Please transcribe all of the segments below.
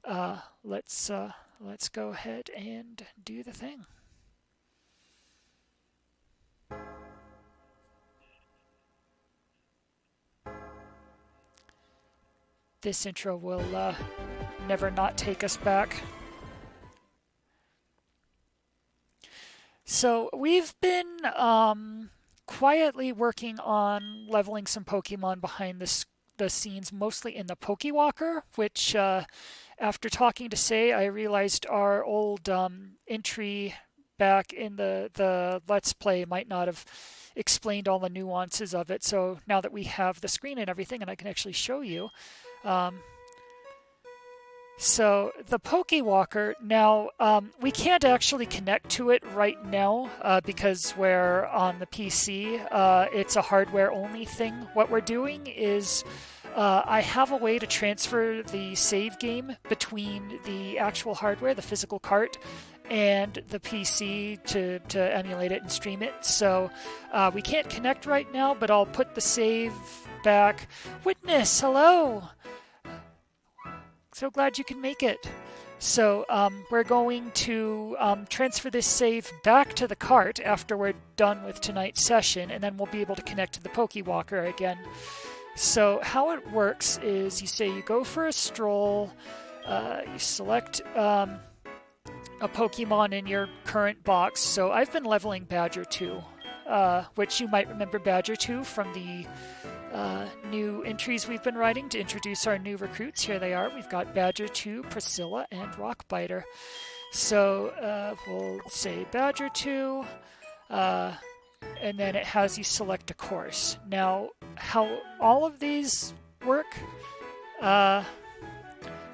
Let's go ahead and do the thing. This intro will never not take us back. So we've been quietly working on leveling some Pokemon behind the scenes, mostly in the Pokewalker, which after talking to Say, I realized our old entry back in the Let's Play might not have explained all the nuances of it. So now that we have the screen and everything, and I can actually show you. So the Pokewalker, now we can't actually connect to it right now because we're on the PC. It's a hardware-only thing. What we're doing is I have a way to transfer the save game between the actual hardware, the physical cart, and the PC to emulate it and stream it. So we can't connect right now, but I'll put the save back. Witness, hello! So glad you can make it. So we're going to transfer this save back to the cart after we're done with tonight's session, and then we'll be able to connect to the Pokewalker again. So how it works is you say you go for a stroll, you select a Pokemon in your current box. So I've been leveling Badger 2, which you might remember Badger 2 from the new entries we've been writing to introduce our new recruits. Here they are. We've got Badger 2, Priscilla, and Rockbiter. So we'll say Badger 2, and then it has you select a course. Now, how all of these work,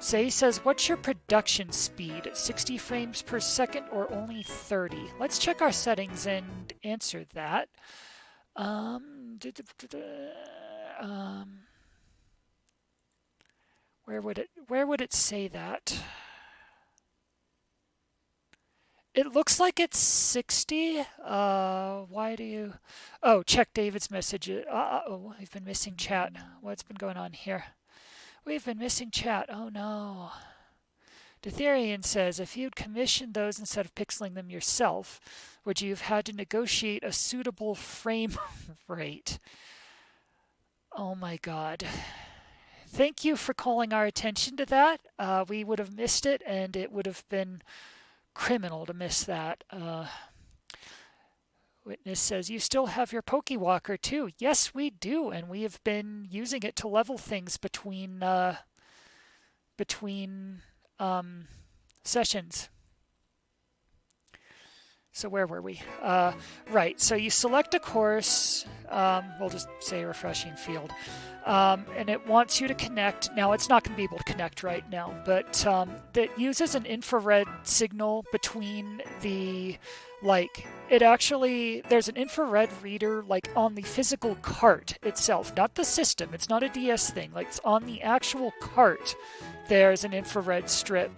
Say says, what's your production speed? 60 frames per second or only 30? Let's check our settings and answer that. Where would it say that? It looks like it's 60. Why do you... Oh, check David's message. Uh-oh, we've been missing chat. What's been going on here? We've been missing chat. Oh no. Detherian says, if you'd commissioned those instead of pixeling them yourself, would you have had to negotiate a suitable frame rate? Oh my god. Thank you for calling our attention to that. We would have missed it, and it would have been criminal to miss that. Witness says, you still have your Pokewalker too. Yes, we do, and we have been using it to level things between sessions. So where were we? Right, so you select a course. We'll just say refreshing field. And it wants you to connect. Now, it's not going to be able to connect right now, but that uses an infrared signal between the, there's an infrared reader, on the physical cart itself, not the system. It's not a DS thing. It's on the actual cart, there's an infrared strip.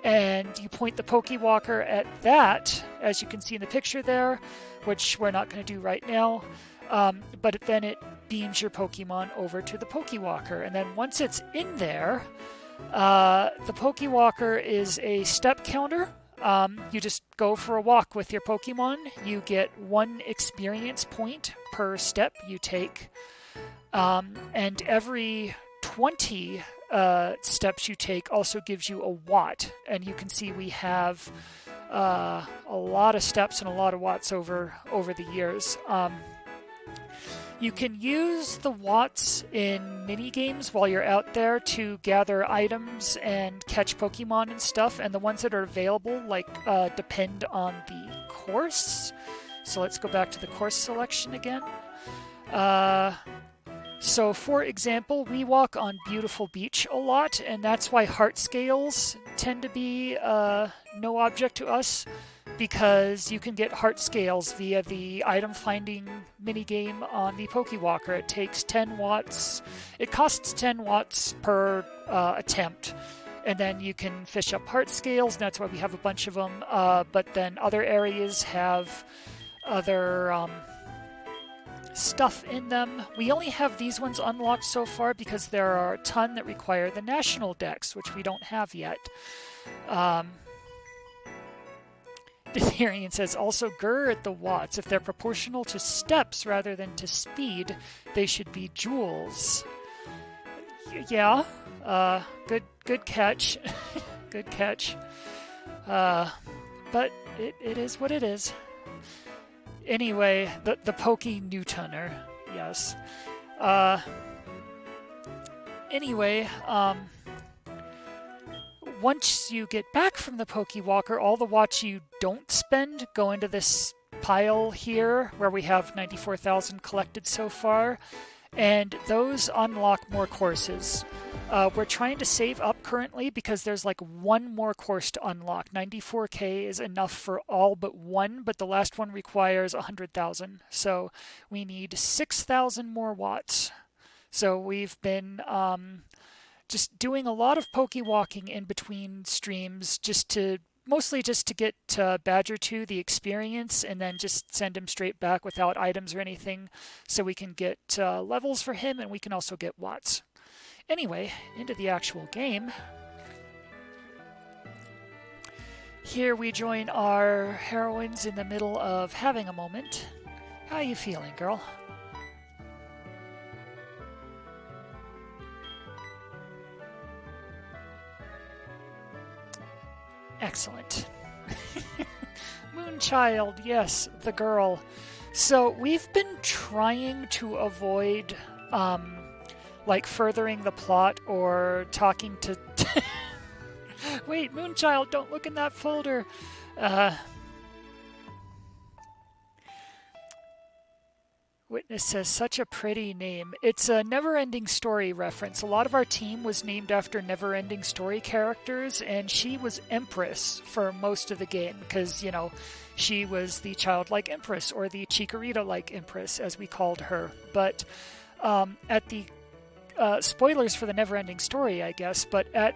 And you point the Pokewalker at that, as you can see in the picture there, which we're not going to do right now. But then it beams your Pokemon over to the Pokewalker. And then once it's in there, the Pokewalker is a step counter. You just go for a walk with your Pokemon. You get 1 experience point per step you take. And every 20 steps you take also gives you a watt. And you can see we have a lot of steps and a lot of watts over the years. You can use the watts in mini games while you're out there to gather items and catch Pokemon and stuff, and the ones that are available depend on the course. So let's go back to the course selection again. So for example, we walk on Beautiful Beach a lot, and that's why heart scales tend to be no object to us, because you can get heart scales via the item finding minigame on the Pokewalker. It takes 10 watts. It costs 10 watts per attempt. And then you can fish up heart scales, and that's why we have a bunch of them. But then other areas have other stuff in them. We only have these ones unlocked so far because there are a ton that require the national dex, which we don't have yet. Ditherian says, also grr at the watts. If they're proportional to steps rather than to speed, they should be joules. Yeah, good catch. Good catch. But it is what it is. Anyway, the Pokey Newtoner, yes. Anyway, once you get back from the Pokewalker, all the watts you don't spend go into this pile here, where we have 94,000 collected so far, and those unlock more courses. We're trying to save up currently because there's like one more course to unlock. 94k is enough for all but one, but the last one requires 100,000. So we need 6,000 more watts. So we've been just doing a lot of Pokewalking in between streams, mostly just to get Badger 2 the experience, and then just send him straight back without items or anything, so we can get levels for him, and we can also get watts. Anyway, into the actual game. Here we join our heroines in the middle of having a moment. How are you feeling, girl? Excellent. Moonchild, yes, the girl. So we've been trying to avoid like furthering the plot or talking to wait, Moonchild, don't look in that folder. Witness says, such a pretty name. It's a Never-Ending Story reference. A lot of our team was named after Never-Ending Story characters, and she was Empress for most of the game because, you know, she was the childlike Empress, or the Chikorita-like Empress, as we called her. But at the spoilers for the Never-Ending Story, I guess, but at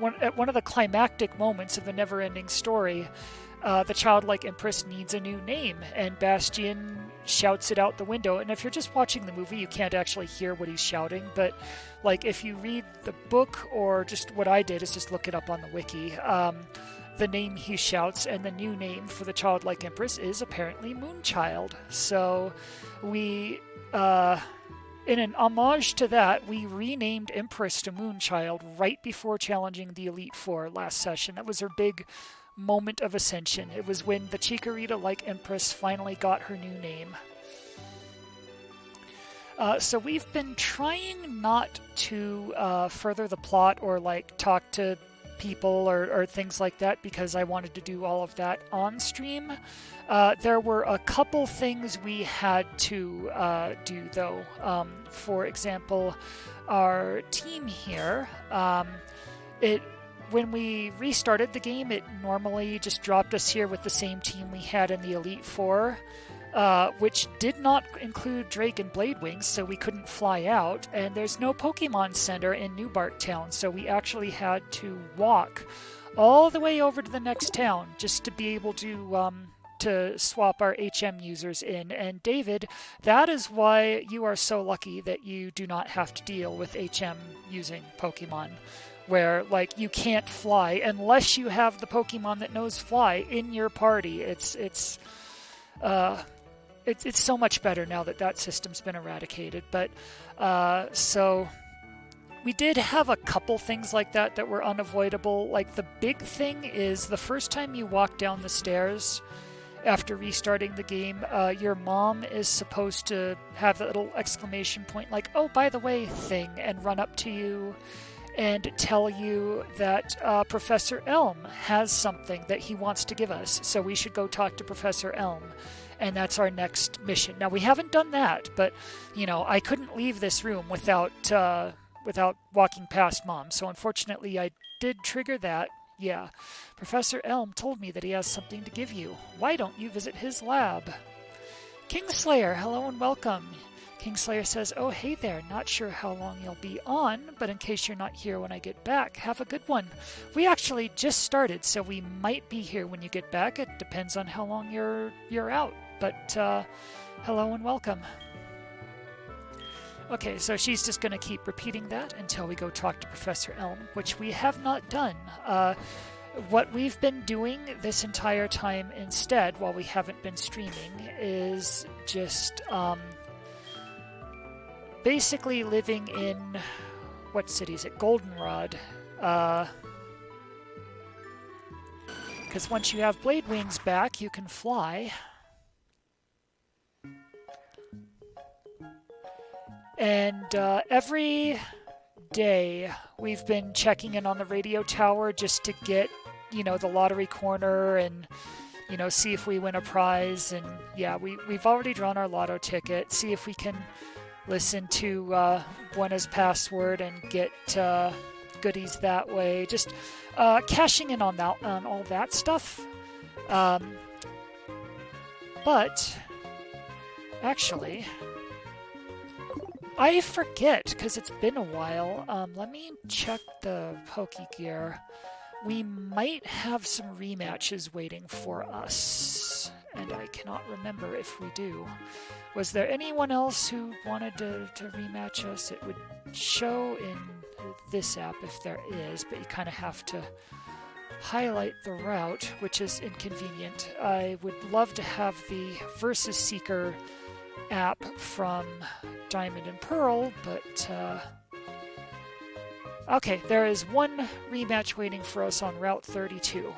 one of the climactic moments of the Never-Ending Story, the childlike Empress needs a new name, and Bastion shouts it out the window. And if you're just watching the movie, you can't actually hear what he's shouting, but like if you read the book, or just what I did is just look it up on the wiki, the name he shouts and the new name for the childlike Empress is apparently Moonchild. So we in an homage to that, we renamed Empress to Moonchild right before challenging the Elite Four last session. That was her big moment of ascension. It was when the Chikorita-like Empress finally got her new name. So we've been trying not to further the plot or like talk to people or things like that, because I wanted to do all of that on stream. There were a couple things we had to do though. For example, our team here, when we restarted the game, it normally just dropped us here with the same team we had in the Elite Four, which did not include Drake and Bladewings, so we couldn't fly out. And there's no Pokemon Center in New Bark Town, so we actually had to walk all the way over to the next town just to be able to swap our HM users in. And David, that is why you are so lucky that you do not have to deal with HM using Pokemon, where like you can't fly unless you have the Pokemon that knows fly in your party. It's so much better now that that system's been eradicated. But so we did have a couple things like that were unavoidable. Like the big thing is the first time you walk down the stairs after restarting the game, your mom is supposed to have that little exclamation point like, oh, by the way, thing, and run up to you and tell you that Professor Elm has something that he wants to give us, so we should go talk to Professor Elm, and that's our next mission. Now, we haven't done that, but, you know, I couldn't leave this room without walking past Mom, so unfortunately I did trigger that. Yeah, Professor Elm told me that he has something to give you. Why don't you visit his lab? Kingslayer, hello and welcome. Kingslayer says, oh, hey there, not sure how long you'll be on, but in case you're not here when I get back, have a good one. We actually just started, so we might be here when you get back. It depends on how long you're out. but hello and welcome. Okay, so she's just going to keep repeating that until we go talk to Professor Elm, which we have not done. What we've been doing this entire time instead, while we haven't been streaming, is just basically living in, what city is it? Goldenrod. Because once you have blade wings back, you can fly. And every day we've been checking in on the radio tower just to get, the lottery corner and, see if we win a prize. And yeah, we've already drawn our lotto ticket. See if we can listen to Buena's password and get goodies that way. Just cashing in on all that stuff. But actually, I forget, because it's been a while. Let me check the Pokegear. We might have some rematches waiting for us, and I cannot remember if we do. Was there anyone else who wanted to rematch us? It would show in this app if there is, but you kind of have to highlight the route, which is inconvenient. I would love to have the Versus Seeker app from Diamond and Pearl, but okay, there is one rematch waiting for us on Route 32.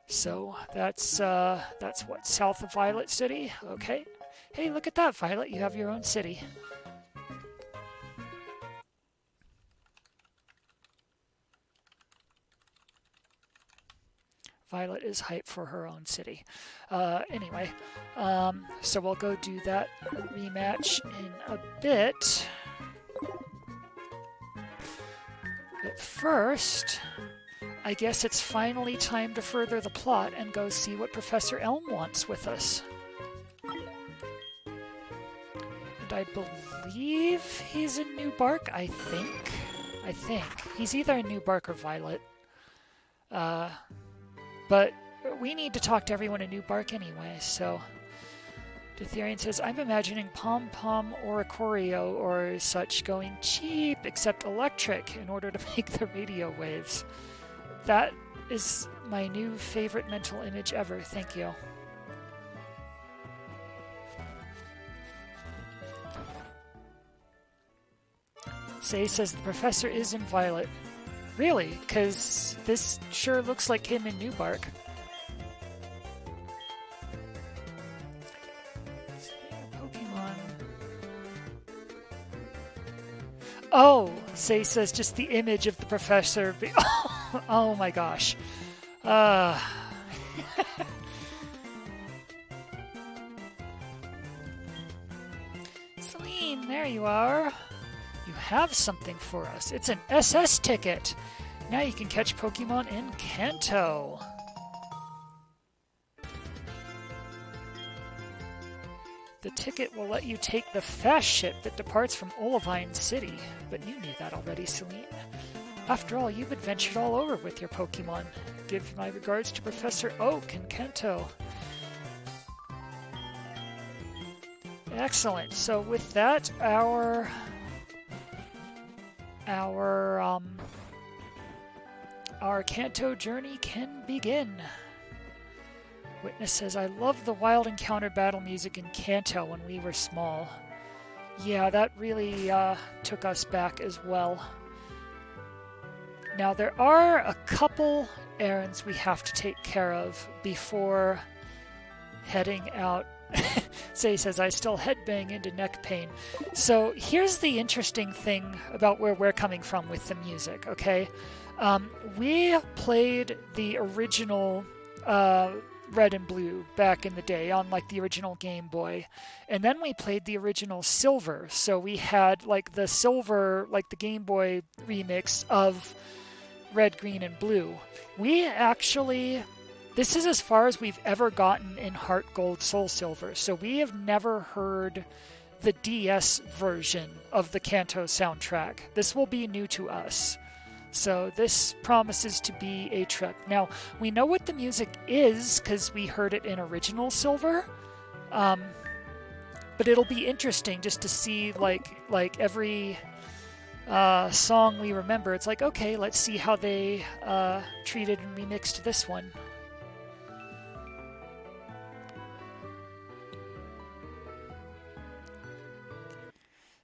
So that's what, south of Violet City? Okay. Hey, look at that, Violet, you have your own city. Violet is hyped for her own city. Anyway, so we'll go do that rematch in a bit. But first, I guess it's finally time to further the plot and go see what Professor Elm wants with us. And I believe he's in New Bark, I think. He's either in New Bark or Violet. But we need to talk to everyone in New Bark anyway, so... Ditherian says, I'm imagining Pom Pom Oricorio or such going cheap, except electric, in order to make the radio waves. That is my new favorite mental image ever. Thank you. Say says the professor is in Violet. Really? Because this sure looks like him in New Bark. Pokemon. Oh, Say says just the image of the professor. Oh my gosh. Celine, there you are. You have something for us. It's an SS ticket. Now you can catch Pokemon in Kanto. The ticket will let you take the fast ship that departs from Olivine City. But you knew that already, Celine. After all, you've adventured all over with your Pokemon. Give my regards to Professor Oak in Kanto. Excellent. So with that, our Kanto journey can begin. Witness says, I love the wild encounter battle music in Kanto when we were small. Yeah, that really took us back as well. Now, there are a couple errands we have to take care of before heading out. Say says, I still headbang into neck pain. So here's the interesting thing about where we're coming from with the music, okay? We played the original Red and Blue back in the day on like the original Game Boy, and then we played the original Silver. So we had like the Silver, like the Game Boy remix of Red, Green, and Blue. We actually, this is as far as we've ever gotten in Heart Gold Soul Silver. So we have never heard the DS version of the Kanto soundtrack. This will be new to us. So this promises to be a trip. Now, we know what the music is because we heard it in original Silver, But it'll be interesting just to see like every song we remember. It's like, okay, let's see how they treated and remixed this one.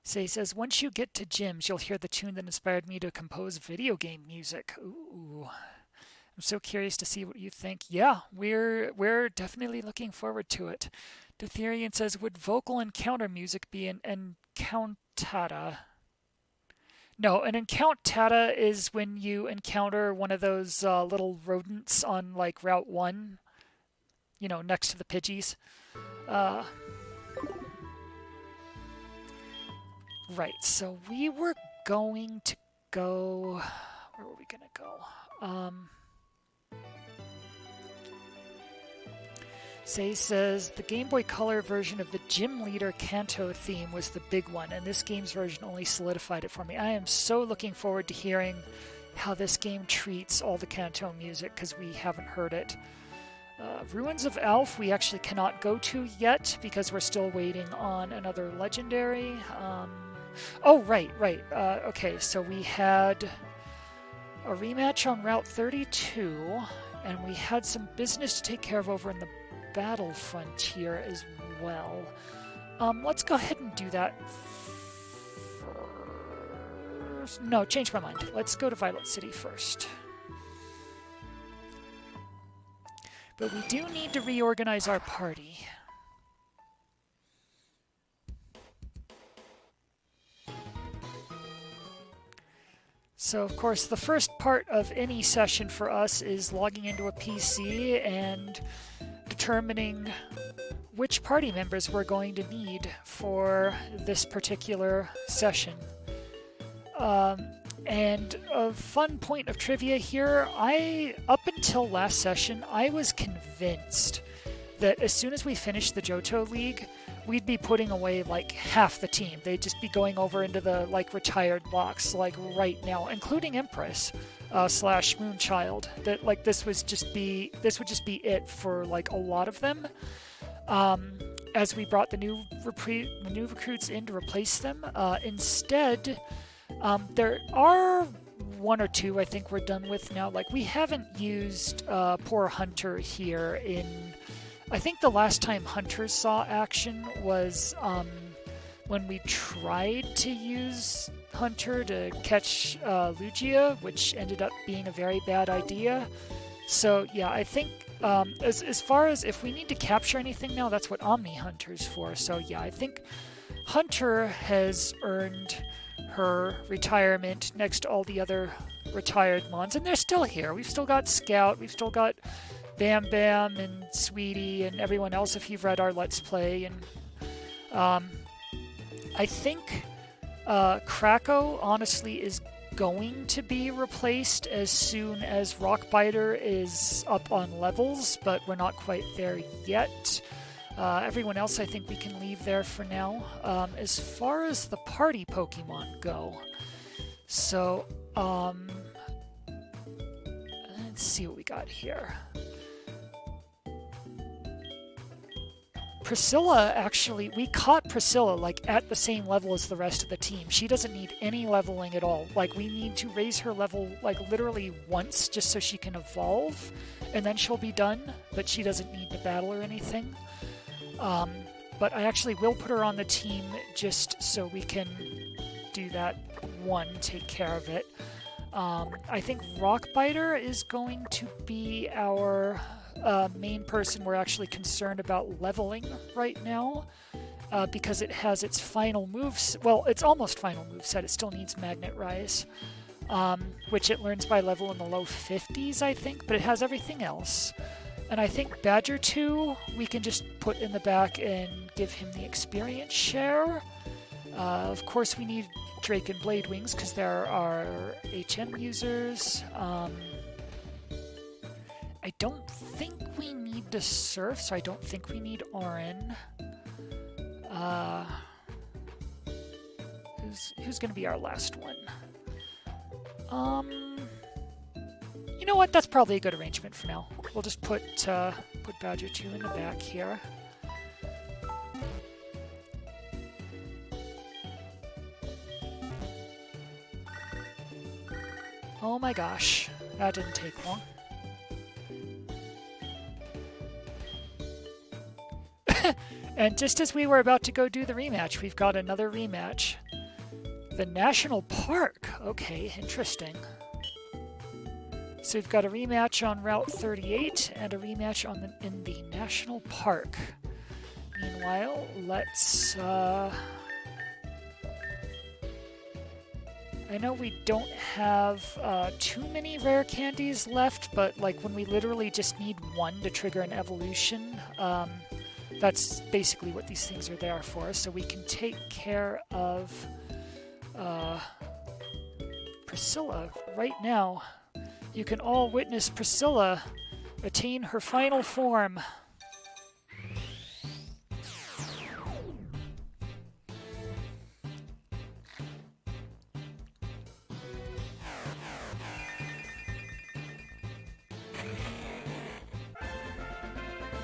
So he says, once you get to gyms, you'll hear the tune that inspired me to compose video game music. Ooh, I'm so curious to see what you think. Yeah, we're definitely looking forward to it. Detherian says, would vocal encounter music be an encountata? No, an encountata is when you encounter one of those little rodents on like Route 1, you know, next to the Pidgeys. Uh, right, so we were going to go... Where were we going to go? Say says, the Game Boy Color version of the Gym Leader Kanto theme was the big one, and this game's version only solidified it for me. I am so looking forward to hearing how this game treats all the Kanto music, because we haven't heard it. Ruins of Alph we actually cannot go to yet, because we're still waiting on another legendary. Right. Okay, so we had a rematch on Route 32, and we had some business to take care of over in the Battle Frontier as well. Let's go ahead and do that first. No, change my mind. Let's go to Violet City first. But we do need to reorganize our party. So, of course, the first part of any session for us is logging into a PC and determining which party members we're going to need for this particular session. And a fun point of trivia here, up until last session, I was convinced that as soon as we finished the Johto League, we'd be putting away like half the team. They'd just be going over into the like retired blocks like right now, including Empress / Moonchild. That like this would just be it for like a lot of them. As we brought the new recruits in to replace them, instead, there are one or two I think we're done with now. Like we haven't used poor Hunter here in. I think the last time Hunter saw action was when we tried to use Hunter to catch Lugia, which ended up being a very bad idea. So yeah, I think as far as if we need to capture anything now, that's what Omni Hunter's for. So yeah, I think Hunter has earned her retirement next to all the other retired Mons, and they're still here. We've still got Scout, we've still got Bam Bam and Sweetie and everyone else if you've read our Let's Play. And I think Krako honestly is going to be replaced as soon as Rockbiter is up on levels, but we're not quite there yet. Everyone else I think we can leave there for now. As far as the party Pokemon go, so let's see what we got here. Priscilla, actually, we caught Priscilla like at the same level as the rest of the team. She doesn't need any leveling at all. Like we need to raise her level like literally once just so she can evolve, and then she'll be done, but she doesn't need to battle or anything. But I actually will put her on the team just so we can do that one, take care of it. I think Rockbiter is going to be our main person we're actually concerned about leveling right now, because it has its final moves. Well, it's almost final moveset. It still needs Magnet Rise, which it learns by level in the low 50s, I think, but it has everything else. And I think Badger 2 we can just put in the back and give him the experience share. Of course, we need Drake and Blade Wings because there are HM users. I don't think we need to Surf, so I don't think we need RN. Who's going to be our last one? You know what? That's probably a good arrangement for now. We'll just put Badger 2 in the back here. Oh my gosh, that didn't take long. And just as we were about to go do the rematch, we've got another rematch. The National Park. Okay, interesting. So we've got a rematch on Route 38 and a rematch in the National Park. Meanwhile, let's... I know we don't have too many rare candies left, but like when we literally just need one to trigger an evolution, that's basically what these things are there for. So we can take care of Priscilla right now. You can all witness Priscilla attain her final form.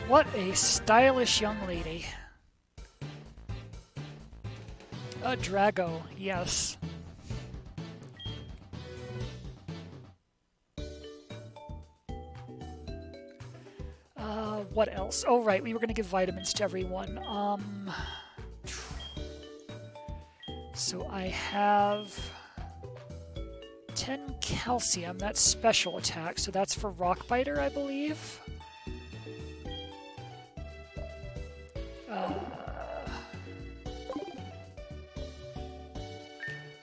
What a stylish young lady. A Drago, yes. What else? Oh, right, we were going to give vitamins to everyone. So I have 10 calcium, that's special attack, so that's for Rockbiter, I believe.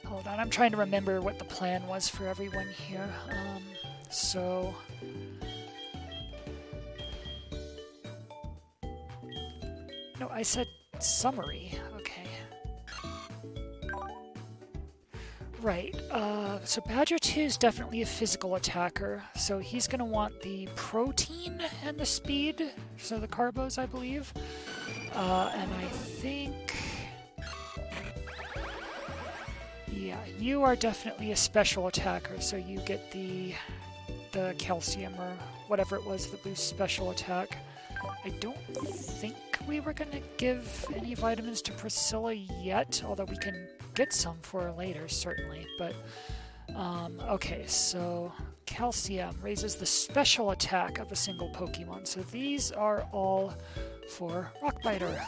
Hold on, I'm trying to remember what the plan was for everyone here. No, I said summary. Okay. Right. So Badger 2 is definitely a physical attacker, so he's going to want the protein and the speed, so the carbos, I believe. And I think... Yeah, you are definitely a special attacker, so you get the calcium or whatever it was that boosts special attack. I don't think we were going to give any vitamins to Priscilla yet, although we can get some for her later, certainly. But, okay, so calcium raises the special attack of a single Pokemon. So these are all for Rockbiter.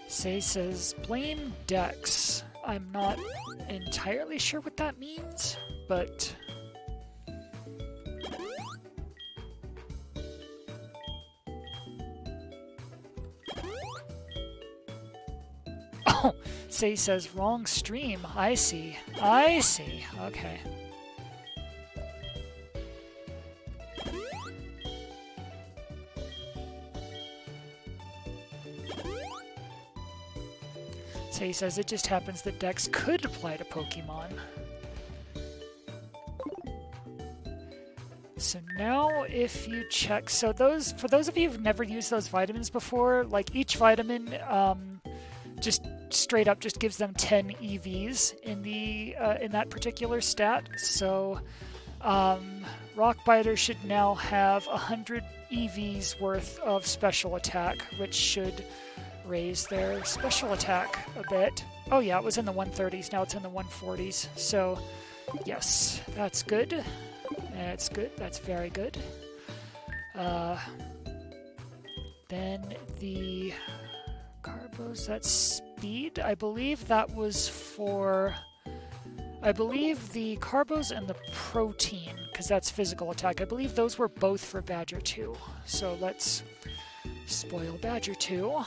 Say says, blame Dex. I'm not entirely sure what that means, but... Oh, Say says, wrong stream. I see. I see. Okay. So he says it just happens that Dex could apply to Pokemon. So now if you check, so for those of you who've never used those vitamins before, like each vitamin just straight up just gives them 10 EVs in that particular stat. So Rockbiter should now have 100 EVs worth of special attack, which should raise their special attack a bit. Oh yeah, it was in the 130s, now it's in the 140s. So yes, that's good. That's good, that's very good. Then the carbos, that's speed. I believe that was for... I believe the carbos and the protein, because that's physical attack, I believe those were both for Badger 2. So let's spoil Badger 2.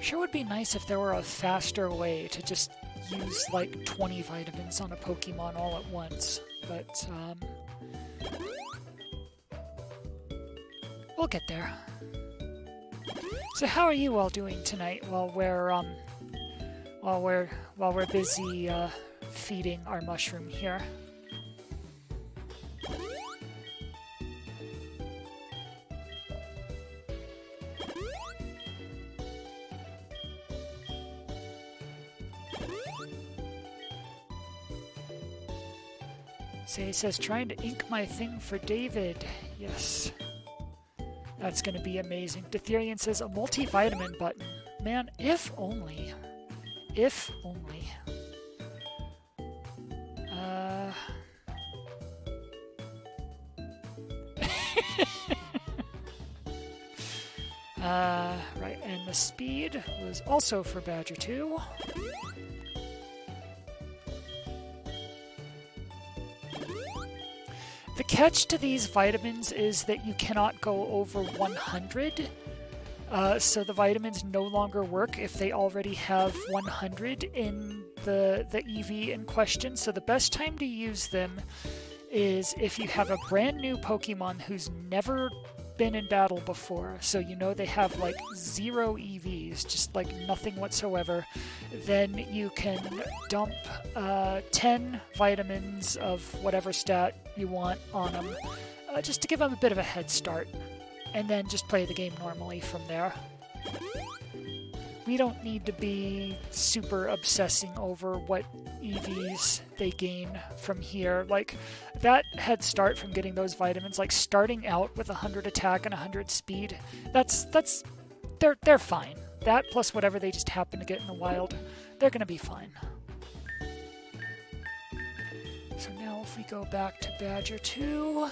Sure would be nice if there were a faster way to just use like 20 vitamins on a Pokemon all at once, but we'll get there. So how are you all doing tonight while we're busy feeding our mushroom here? Say says, trying to ink my thing for David. Yes. That's going to be amazing. Ditherian says, a multivitamin button. Man, if only. If only. Right, and the speed was also for Badger 2. The catch to these vitamins is that you cannot go over 100. So the vitamins no longer work if they already have 100 in the EV in question. So the best time to use them is if you have a brand new Pokemon who's never been in battle before, so you know they have like 0 EVs, just like nothing whatsoever. Then you can dump 10 vitamins of whatever stat you want on them, just to give them a bit of a head start, and then just play the game normally from there. We don't need to be super obsessing over what EVs they gain from here. Like, that head start from getting those vitamins, like starting out with 100 attack and 100 speed, they're fine. That plus whatever they just happen to get in the wild, they're gonna be fine. So now if we go back to Badger 2...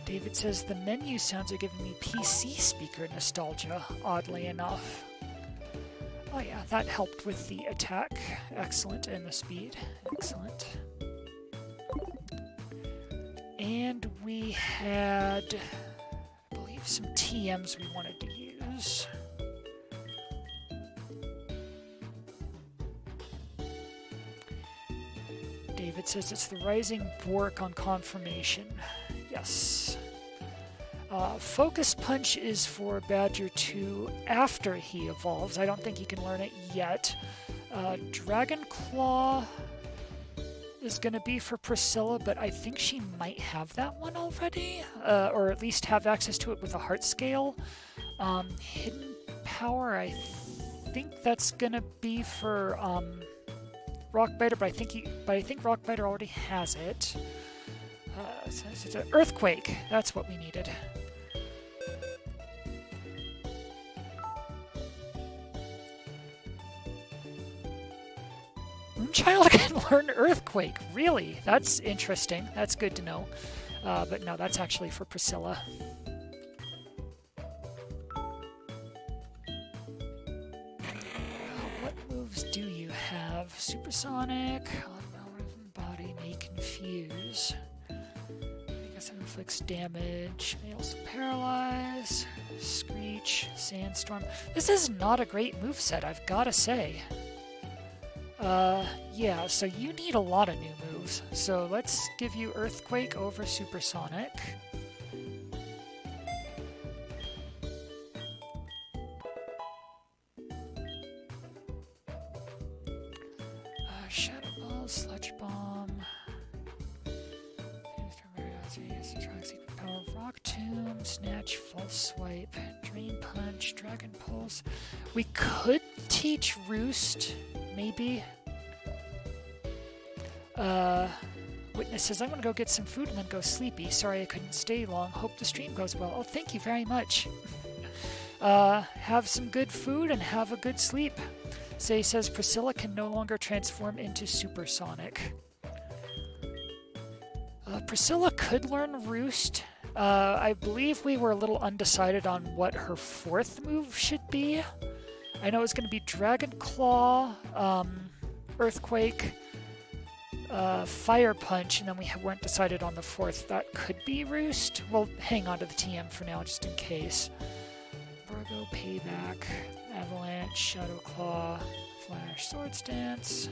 David says, the menu sounds are giving me PC speaker nostalgia, oddly enough. Oh yeah, that helped with the attack. Excellent, and the speed. Excellent. And we had, I believe, some TMs we wanted to use. David says it's the Rising Bork on confirmation. Yes. Focus Punch is for Badger 2 after he evolves. I don't think he can learn it yet. Dragon Claw is going to be for Priscilla, but I think she might have that one already, or at least have access to it with a heart scale. Hidden Power, I think that's going to be for Rockbiter, but I think Rockbiter already has it. So it's an Earthquake. That's what we needed. Moonchild can learn Earthquake. Really? That's interesting. That's good to know. But no, that's actually for Priscilla. What moves do you have? Supersonic, Body, May Confuse. It inflicts damage, may also paralyze, Screech, Sandstorm. This is not a great moveset, I've gotta say. Yeah, so you need a lot of new moves. So let's give you Earthquake over Supersonic. Shadow Ball, Sludge Bomb. Power of Rock Tomb, Snatch, False Swipe, Drain Punch, Dragon Pulse. We could teach Roost, maybe. Witness says, I'm gonna go get some food and then go sleepy. Sorry I couldn't stay long. Hope the stream goes well. Oh, thank you very much. Have some good food and have a good sleep. Say says, Priscilla can no longer transform into Supersonic. Priscilla could learn Roost. I believe we were a little undecided on what her fourth move should be. I know it's going to be Dragon Claw, Earthquake, Fire Punch, and then we weren't decided on the fourth. That could be Roost. We'll hang on to the TM for now, just in case. Virgo, Payback, Avalanche, Shadow Claw, Flash, Swords Dance.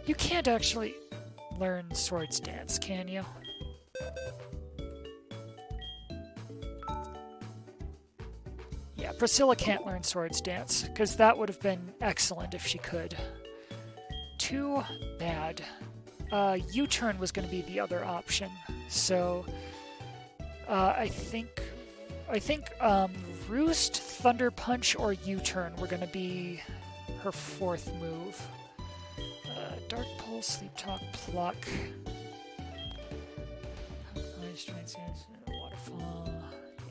You can't actually learn Swords Dance, can you? Yeah, Priscilla can't learn Swords Dance, because that would have been excellent if she could. Too bad. U-turn was going to be the other option, so I think Roost, Thunder Punch, or U-turn were going to be her fourth move. Dark Pulse, Sleep Talk, Pluck. Waterfall.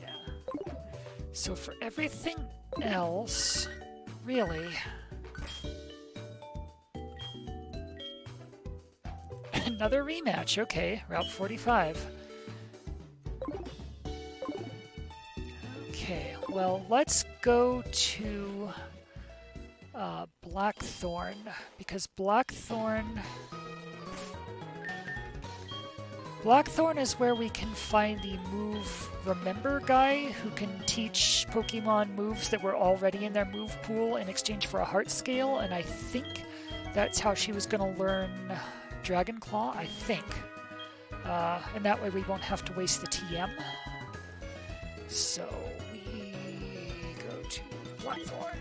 Yeah. So for everything else, really... Another rematch, okay. Route 45. Okay, well, let's go to Blackthorn, because Blackthorn is where we can find the Move Remember guy who can teach Pokemon moves that were already in their move pool in exchange for a heart scale, and I think that's how she was going to learn Dragon Claw, I think. And that way we won't have to waste the TM. So we go to Blackthorn.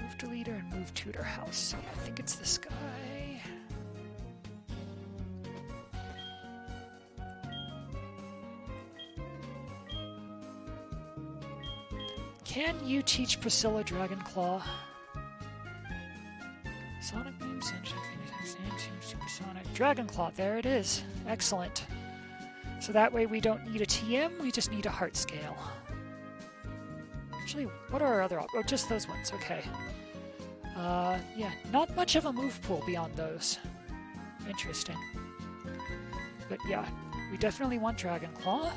Move to leader and move tutor house. So I think it's this guy. Can you teach Priscilla Dragon Claw? Sonic Boom, Sunshine, Phoenix, Supersonic, Dragon Claw, there it is. Excellent. So that way we don't need a TM, we just need a heart scale. Actually, what are our other options? Oh, just those ones, okay. Yeah, not much of a move pool beyond those. Interesting. But yeah, we definitely want Dragon Claw.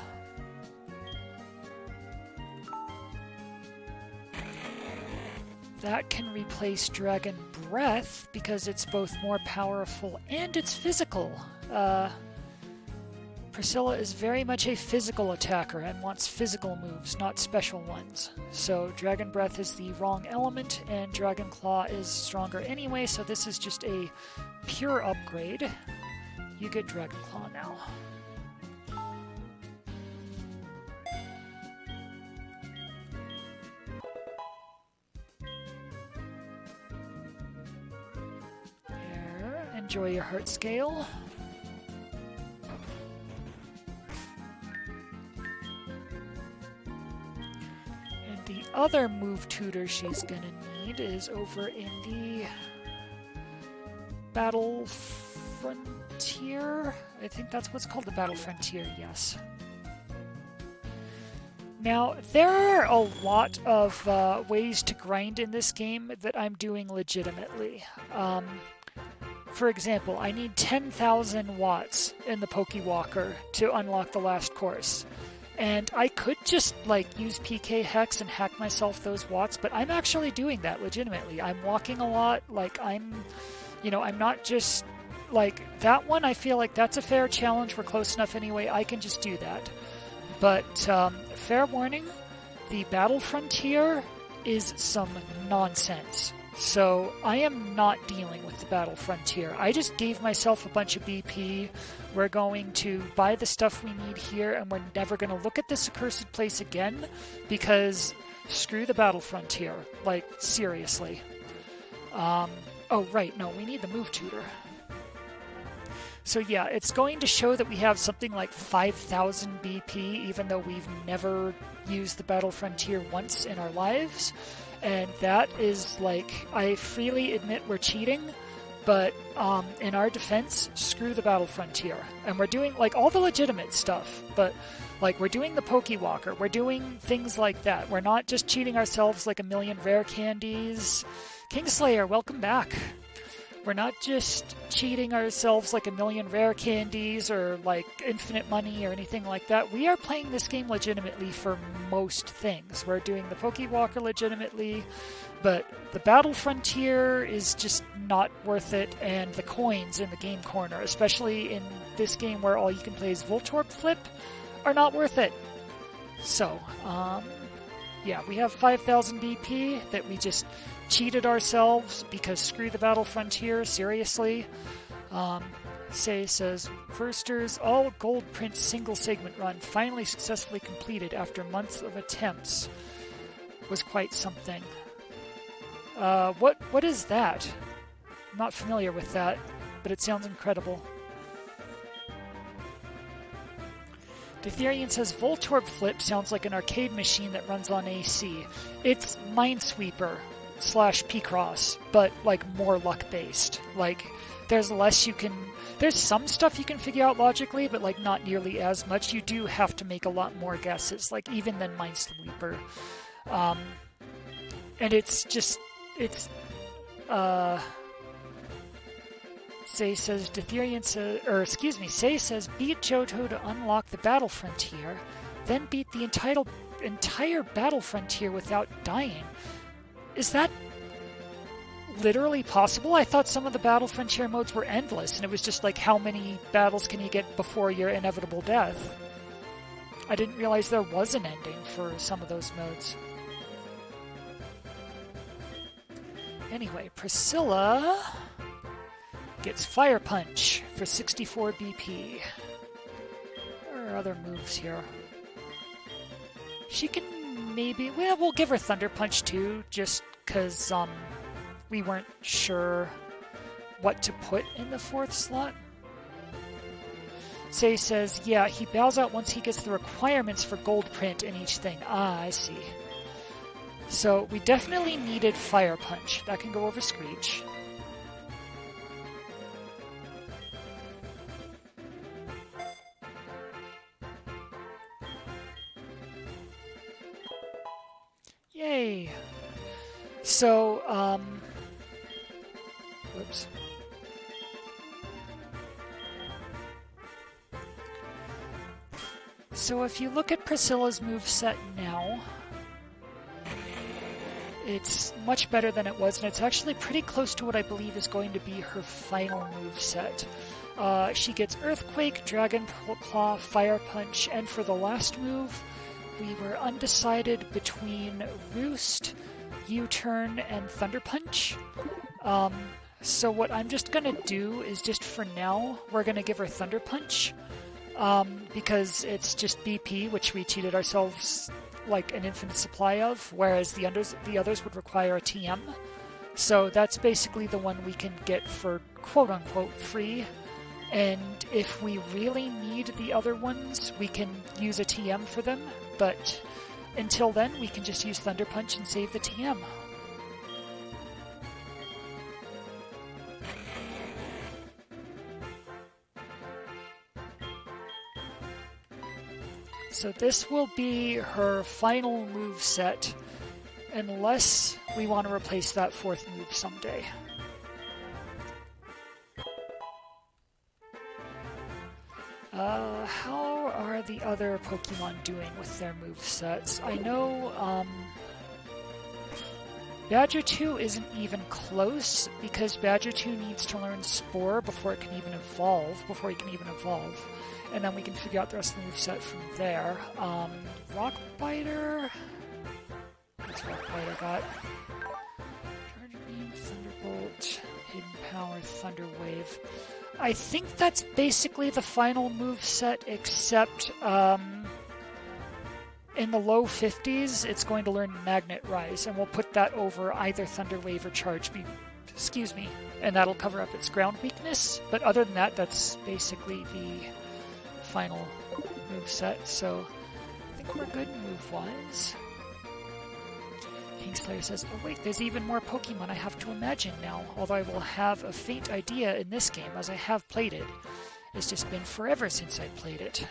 That can replace Dragon Breath because it's both more powerful and it's physical. Priscilla is very much a physical attacker and wants physical moves, not special ones. So Dragon Breath is the wrong element and Dragon Claw is stronger anyway, so this is just a pure upgrade. You get Dragon Claw now. Enjoy your heart scale. And the other move tutor she's gonna need is over in the Battle Frontier. I think that's what's called the Battle Frontier, yes. Now, there are a lot of ways to grind in this game that I'm doing legitimately. For example, I need 10,000 watts in the Pokewalker to unlock the last course. And I could just, use PK Hex and hack myself those watts, but I'm actually doing that legitimately. I'm walking a lot, I'm not just, that one, I feel like that's a fair challenge. We're close enough anyway, I can just do that. But, fair warning, the Battle Frontier is some nonsense. So I am not dealing with the Battle Frontier. I just gave myself a bunch of BP. We're going to buy the stuff we need here, and we're never going to look at this accursed place again, because screw the Battle Frontier. Seriously. Oh, right, no, we need the move tutor. So yeah, it's going to show that we have something like 5,000 BP, even though we've never used the Battle Frontier once in our lives. And that is, I freely admit we're cheating, but in our defense, screw the Battle Frontier. And we're doing, all the legitimate stuff, but, we're doing the Pokewalker, we're doing things like that. We're not just cheating ourselves like a million rare candies. Kingslayer, welcome back. We're not just cheating ourselves like a million rare candies or infinite money or anything like that. We are playing this game legitimately for most things. We're doing the Pokewalker legitimately, but the Battle Frontier is just not worth it, and the coins in the game corner, especially in this game where all you can play is Voltorb Flip, are not worth it. So, yeah, we have 5,000 BP that we just cheated ourselves because screw the Battle Frontier, seriously. Say says, Firsters, all Gold Prince single segment run finally successfully completed after months of attempts. Was quite something. What is that? I'm not familiar with that, but it sounds incredible. Ditherian says Voltorb Flip sounds like an arcade machine that runs on AC. It's Minesweeper / Picross, but like more luck-based. Like, there's less you can... There's some stuff you can figure out logically, but like not nearly as much. You do have to make a lot more guesses, like even than Minesweeper. And it's just... It's... Say says Ditherian says, or excuse me, Say says beat Johto to unlock the battle frontier, then beat the entire battle frontier without dying. Is that literally possible? I thought some of the battle frontier modes were endless, and it was just like how many battles can you get before your inevitable death. I didn't realize there was an ending for some of those modes. Anyway, Priscilla gets Fire Punch for 64 BP. There are other moves here. She can maybe... Well, we'll give her Thunder Punch too, just because we weren't sure what to put in the 4th slot. Say says, yeah, he bows out once he gets the requirements for gold print in each thing. Ah, I see. So we definitely needed Fire Punch. That can go over Screech. Yay! So, whoops. So if you look at Priscilla's moveset now, it's much better than it was, and it's actually pretty close to what I believe is going to be her final moveset. She gets Earthquake, Dragon Claw, Fire Punch, and for the last move, we were undecided between Roost, U-Turn, and Thunder Punch. So what I'm just going to do is just for now, we're going to give her Thunder Punch, because it's just BP, which we cheated ourselves like an infinite supply of, whereas the others would require a TM. So that's basically the one we can get for quote-unquote free. And if we really need the other ones, we can use a TM for them. But until then, we can just use Thunder Punch and save the TM. So this will be her final move set, unless we want to replace that 4th move someday. How are the other Pokemon doing with their movesets? I know Badger 2 isn't even close, because Badger 2 needs to learn Spore before it can even evolve, and then we can figure out the rest of the moveset from there. Rock Biter... What's Rock Biter got? Charge Beam, Thunderbolt, Hidden Power, Thunder Wave. I think that's basically the final moveset, except in the low 50s, it's going to learn Magnet Rise, and we'll put that over either Thunder Wave or Charge Beam. Excuse me. And that'll cover up its ground weakness. But other than that, that's basically the final moveset. So I think we're good move-wise. Kingslayer says, oh wait, there's even more Pokemon I have to imagine now, although I will have a faint idea in this game as I have played it. It's just been forever since I played it.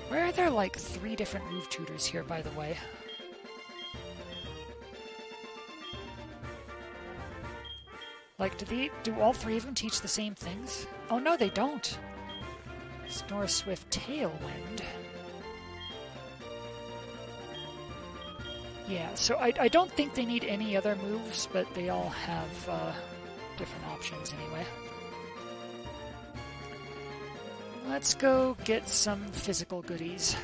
Where are there like 3 different move tutors here, by the way? Like, do all 3 of them teach the same things? Oh no, they don't! Snore Swift Tailwind. Yeah, so I don't think they need any other moves, but they all have different options anyway. Let's go get some physical goodies.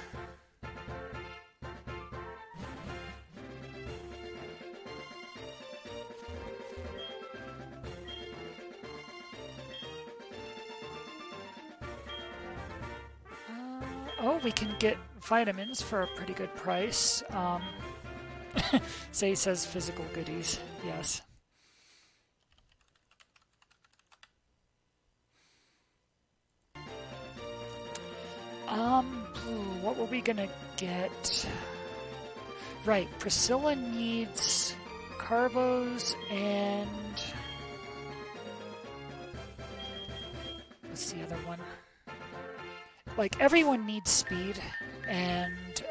Oh, we can get vitamins for a pretty good price. Say says physical goodies, yes. What were we gonna get? Right, Priscilla needs Carbos and... what's the other one? Like, everyone needs speed, and,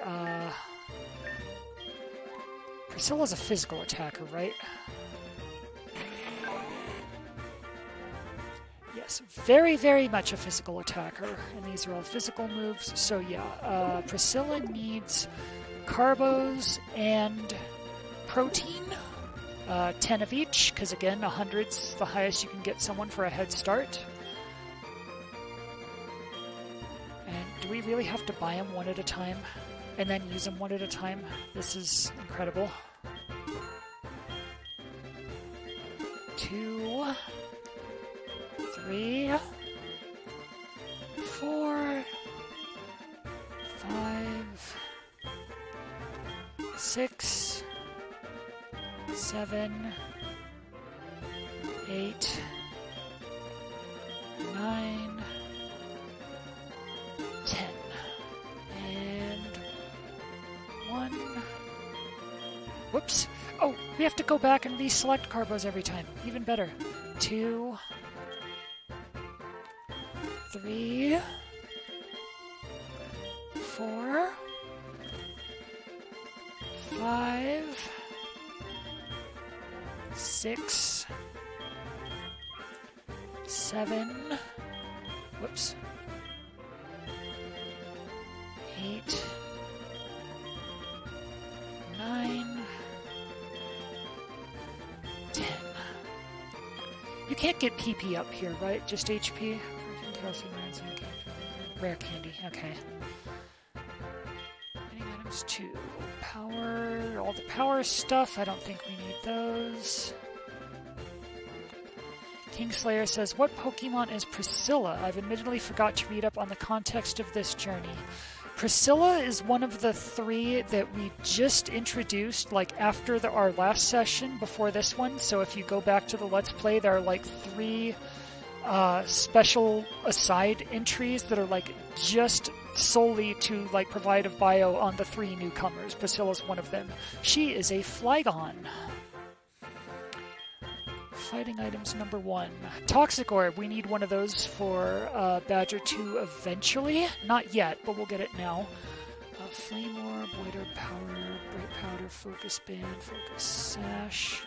Priscilla's a physical attacker, right? Yes, very, very much a physical attacker, and these are all physical moves, so yeah, Priscilla needs Carbos and Protein, 10 of each, because again, 100's the highest you can get someone for a head start. And do we really have to buy them one at a time, and then use them one at a time? This is incredible. 2, 3, 4, 5, 6, 7, 8, 9, 10, and 1. Whoops. Oh, we have to go back and reselect Carbos every time. Even better. 2, 3, 4, 5, 6, 7, whoops, 8, 9, 10. You can't get PP up here, right? Just HP? Rare candy, okay. Any items? 2. Power, all the power stuff, I don't think we need those. Kingslayer says, what Pokemon is Priscilla? I've admittedly forgot to read up on the context of this journey. Priscilla is one of the 3 that we just introduced, like, after our last session before this one. So if you go back to the Let's Play, there are, like, 3 special aside entries that are, like, just solely to, like, provide a bio on the 3 newcomers. Priscilla's one of them. She is a Flygon. Fighting items number 1. Toxic Orb. We need one of those for Badger 2 eventually. Not yet, but we'll get it now. Flame Orb, White Orb Power, Bright Powder, Focus Band, Focus Sash.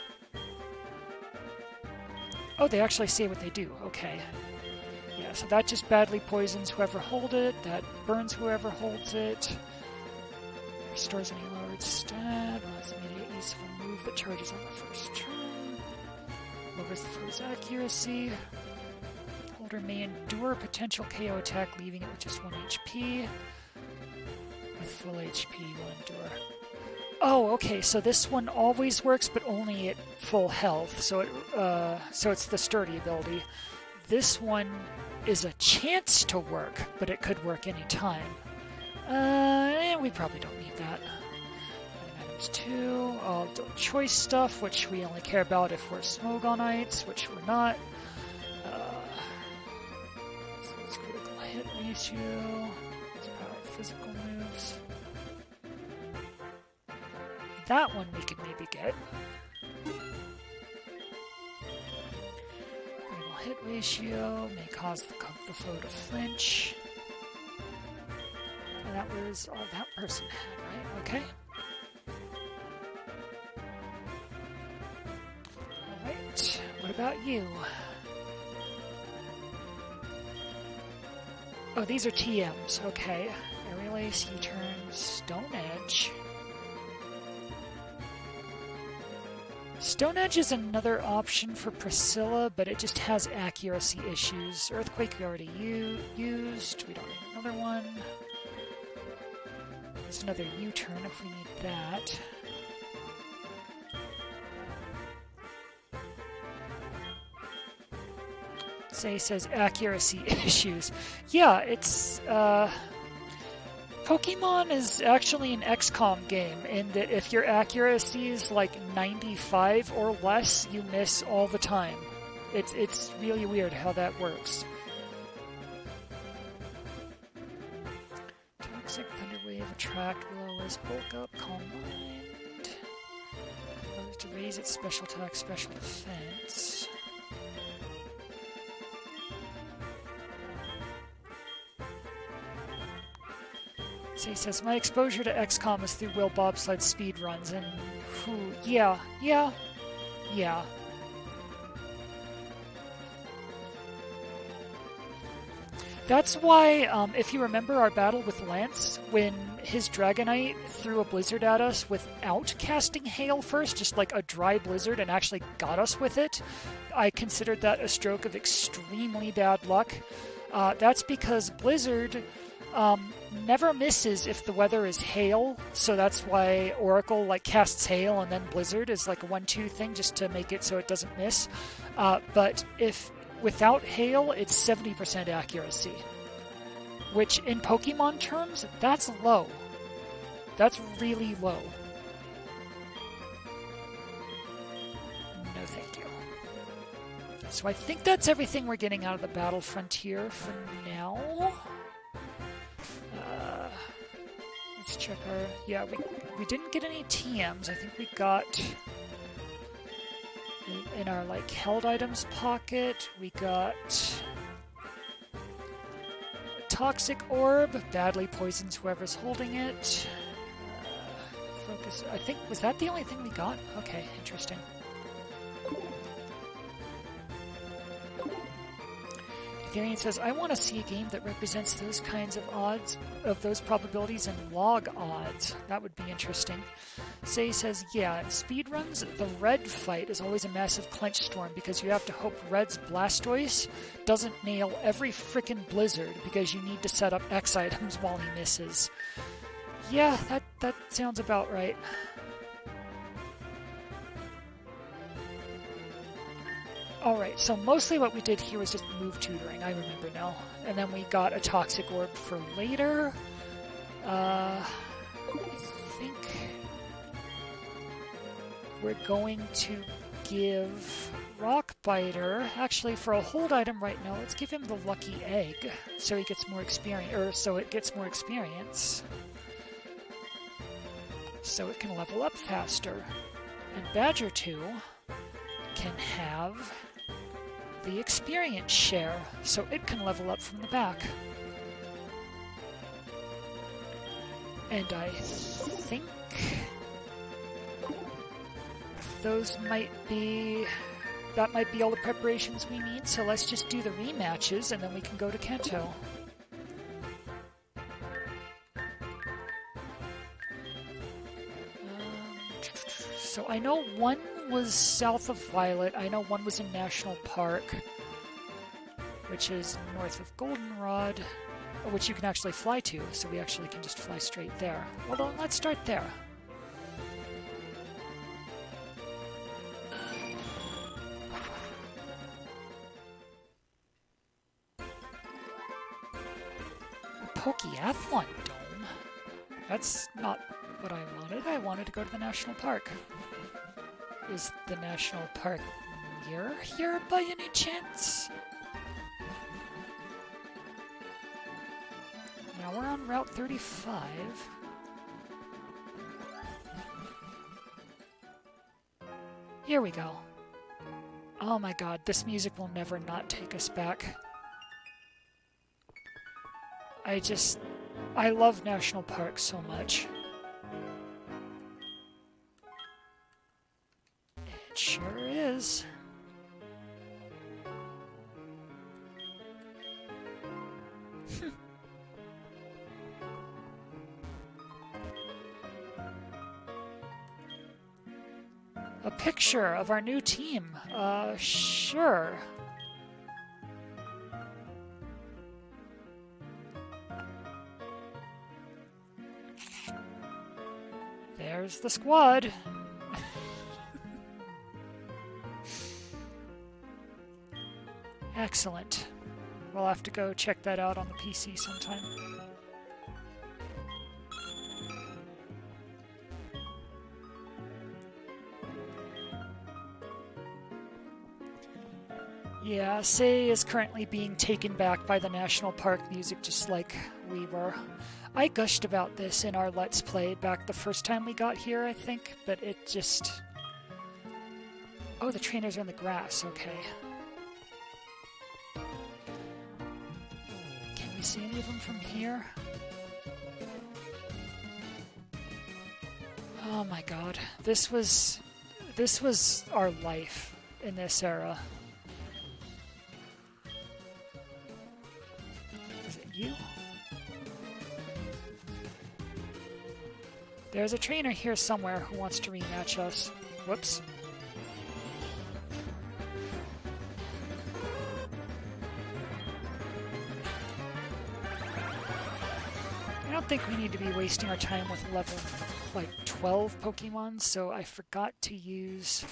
Oh, they actually say what they do. Okay. Yeah, so that just badly poisons whoever holds it. That burns whoever holds it. Restores any lowered stat. Has immediate use of a move that charges on the first turn. Lowers the foe's accuracy. Holder may endure a potential KO attack, leaving it with just 1 HP. With full HP, will endure. Oh, okay, so this one always works, but only at full health. So it's the sturdy ability. This one is a chance to work, but it could work any time. We probably don't need that. Items 2, all the choice stuff, which we only care about if we're Smogonites, which we're not. So it's critical hit ratio. It's power physical moves. That one we could maybe get. Critical hit ratio may cause the foe to flinch. And that was all that person had, right? Okay. Alright, what about you? Oh, these are TMs, okay. Aerial Ace, U-turn, Stone Edge. Stone Edge is another option for Priscilla, but it just has accuracy issues. Earthquake we already used. We don't need another one. There's another U-turn if we need that. Say says accuracy issues. Yeah, it's Pokemon is actually an XCOM game in that if your accuracy is like 95 or less, you miss all the time. It's really weird how that works. attract, will always bulk up, calm mind. To raise its special attack, special defense. So he says, my exposure to XCOM is through Will Bobsled speedruns, and yeah. That's why, if you remember our battle with Lance, when his Dragonite threw a blizzard at us without casting Hail first, just like a dry blizzard, and actually got us with it, I considered that a stroke of extremely bad luck. That's because Blizzard never misses if the weather is Hail, so that's why Oracle casts Hail and then Blizzard is like a 1-2 thing just to make it so it doesn't miss. But if without Hail, it's 70% accuracy, which in Pokemon terms, that's low. That's really low. No thank you. So I think that's everything we're getting out of the Battle Frontier for now. Let's check our... Yeah, we didn't get any TMs. I think we got... In our, held items pocket, we got... a Toxic Orb. Badly poisons whoever's holding it. Focus... I think... Was that the only thing we got? Okay, interesting. Ethereum says, I want to see a game that represents those kinds of odds, of those probabilities in log odds. That would be interesting. Say says, yeah, in speedruns, the red fight is always a massive clench storm because you have to hope Red's Blastoise doesn't nail every frickin' blizzard because you need to set up X items while he misses. Yeah, that sounds about right. Alright, so mostly what we did here was just move tutoring, I remember now. And then we got a Toxic Orb for later. I think we're going to give Rock Biter, actually for a hold item right now, let's give him the Lucky Egg, so he gets more experience, or so it gets more experience. So it can level up faster. And Badger 2 can have the experience share, so it can level up from the back. And I think that might be all the preparations we need, so let's just do the rematches and then we can go to Kanto. So I know one was south of Violet, I know one was in National Park, which is north of Goldenrod, which you can actually fly to, so we actually can just fly straight there. Well, then let's start there. A Pokeathlon Dome? That's not what I wanted. I wanted to go to the National Park. Is the National Park near here by any chance? Now we're on Route 35. Here we go. Oh my god, this music will never not take us back. I love National Park so much. It sure is. A picture of our new team. Sure. There's the squad. Excellent. We'll have to go check that out on the PC sometime. Yeah, Say is currently being taken back by the National Park music just like we were. I gushed about this in our Let's Play back the first time we got here, I think, but it just... Oh, the trainers are in the grass, okay. Can we see any of them from here? Oh my god, this was our life in this era. Is it you? There's a trainer here somewhere who wants to rematch us. Whoops. I don't think we need to be wasting our time with level, like, 12 Pokemon, so I forgot to use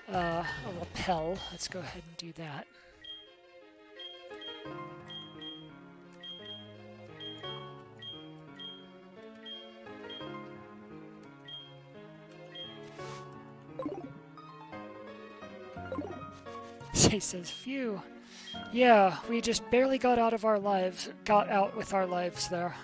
a repel. Let's go ahead and do that. He says, phew. Yeah, we just barely got out with our lives there.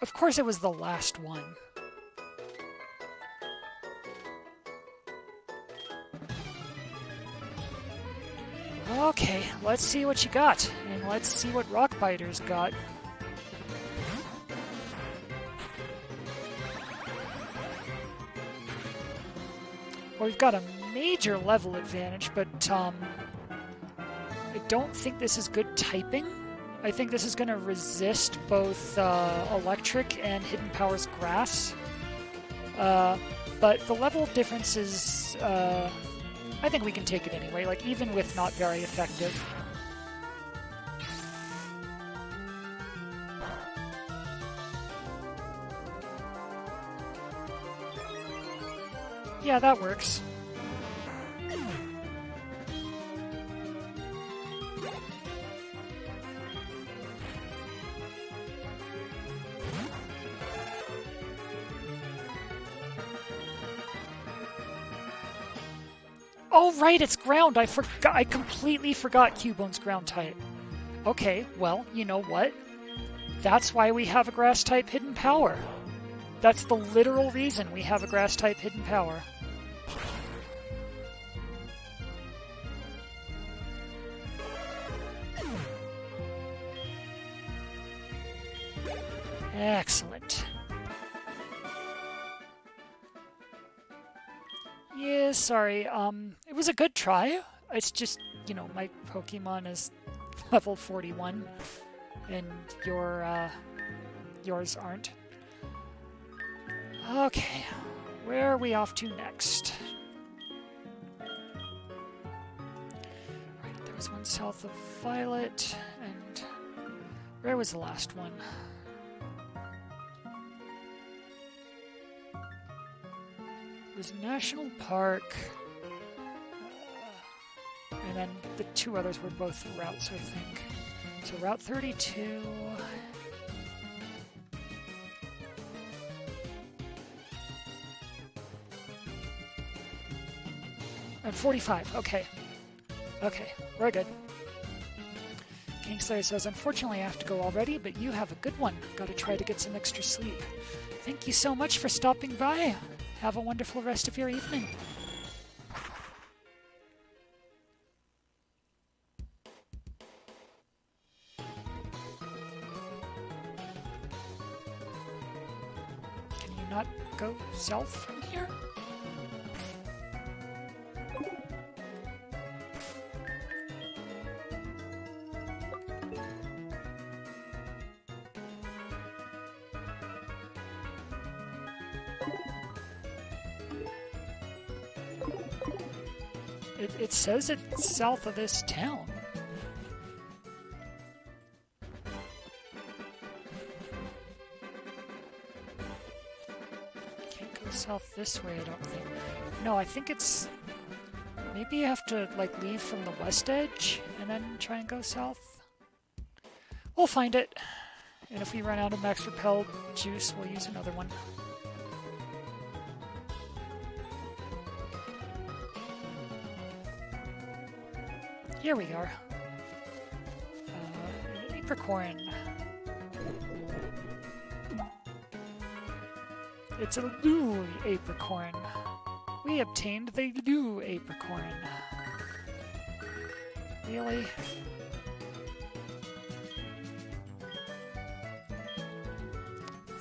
Of course it was the last one. Okay, let's see what you got, and let's see what Rockbiter's got. Well, we've got a major level advantage, but I don't think this is good typing. I think this is going to resist both electric and Hidden Power's grass. But the level difference is... I think we can take it anyway, like, even with not very effective. Yeah, that works. Oh, right, it's ground. I completely forgot Cubone's ground type. Okay, well, you know what? That's why we have a grass type hidden power. That's the literal reason we have a grass type hidden power. Excellent. Yeah, sorry, it was a good try. It's just, you know, my Pokemon is level 41, and yours aren't. Okay, where are we off to next? Right, there was one south of Violet, and where was the last one? It was National Park, and then the two others were both routes, I think. So Route 32... and 45, okay. Okay, we're good. Kingslayer says, unfortunately I have to go already, but you have a good one. Gotta try to get some extra sleep. Thank you so much for stopping by. Have a wonderful rest of your evening. Can you not go south from here? It says it's south of this town. Can't go south this way, I don't think. No, I think it's... Maybe you have to, like, leave from the west edge and then try and go south? We'll find it. And if we run out of max repel juice, we'll use another one. Here we are. An apricorn. It's a new apricorn. We obtained the new apricorn. Really?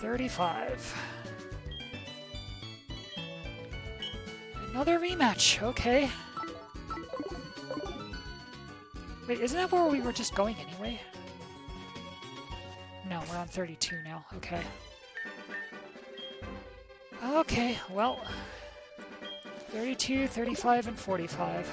$35. Another rematch, okay. Wait, isn't that where we were just going anyway? No, we're on 32 now, okay. Okay, well, 32, 35, and 45.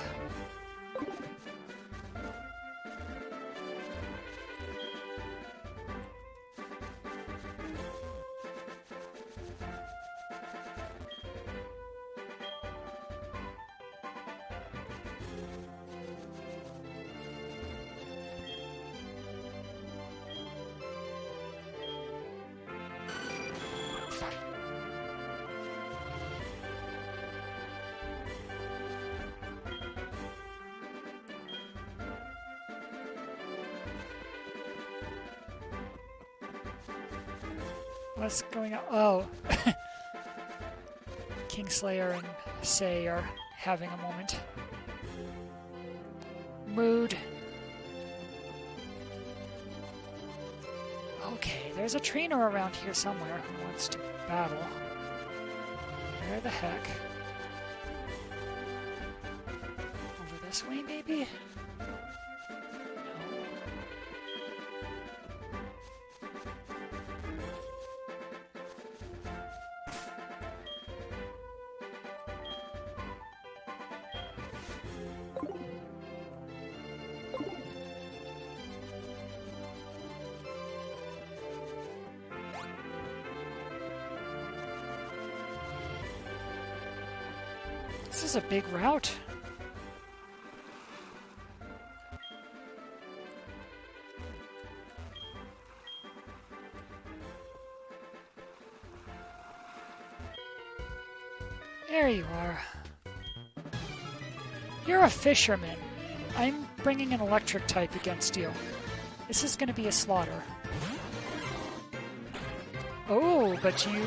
What's going on? Oh. Kingslayer and Say are having a moment. Mood. Okay, there's a trainer around here somewhere who wants to battle. Where the heck? Over this way, maybe? This is a big route. There you are. You're a fisherman. I'm bringing an electric type against you. This is going to be a slaughter. Oh, but you,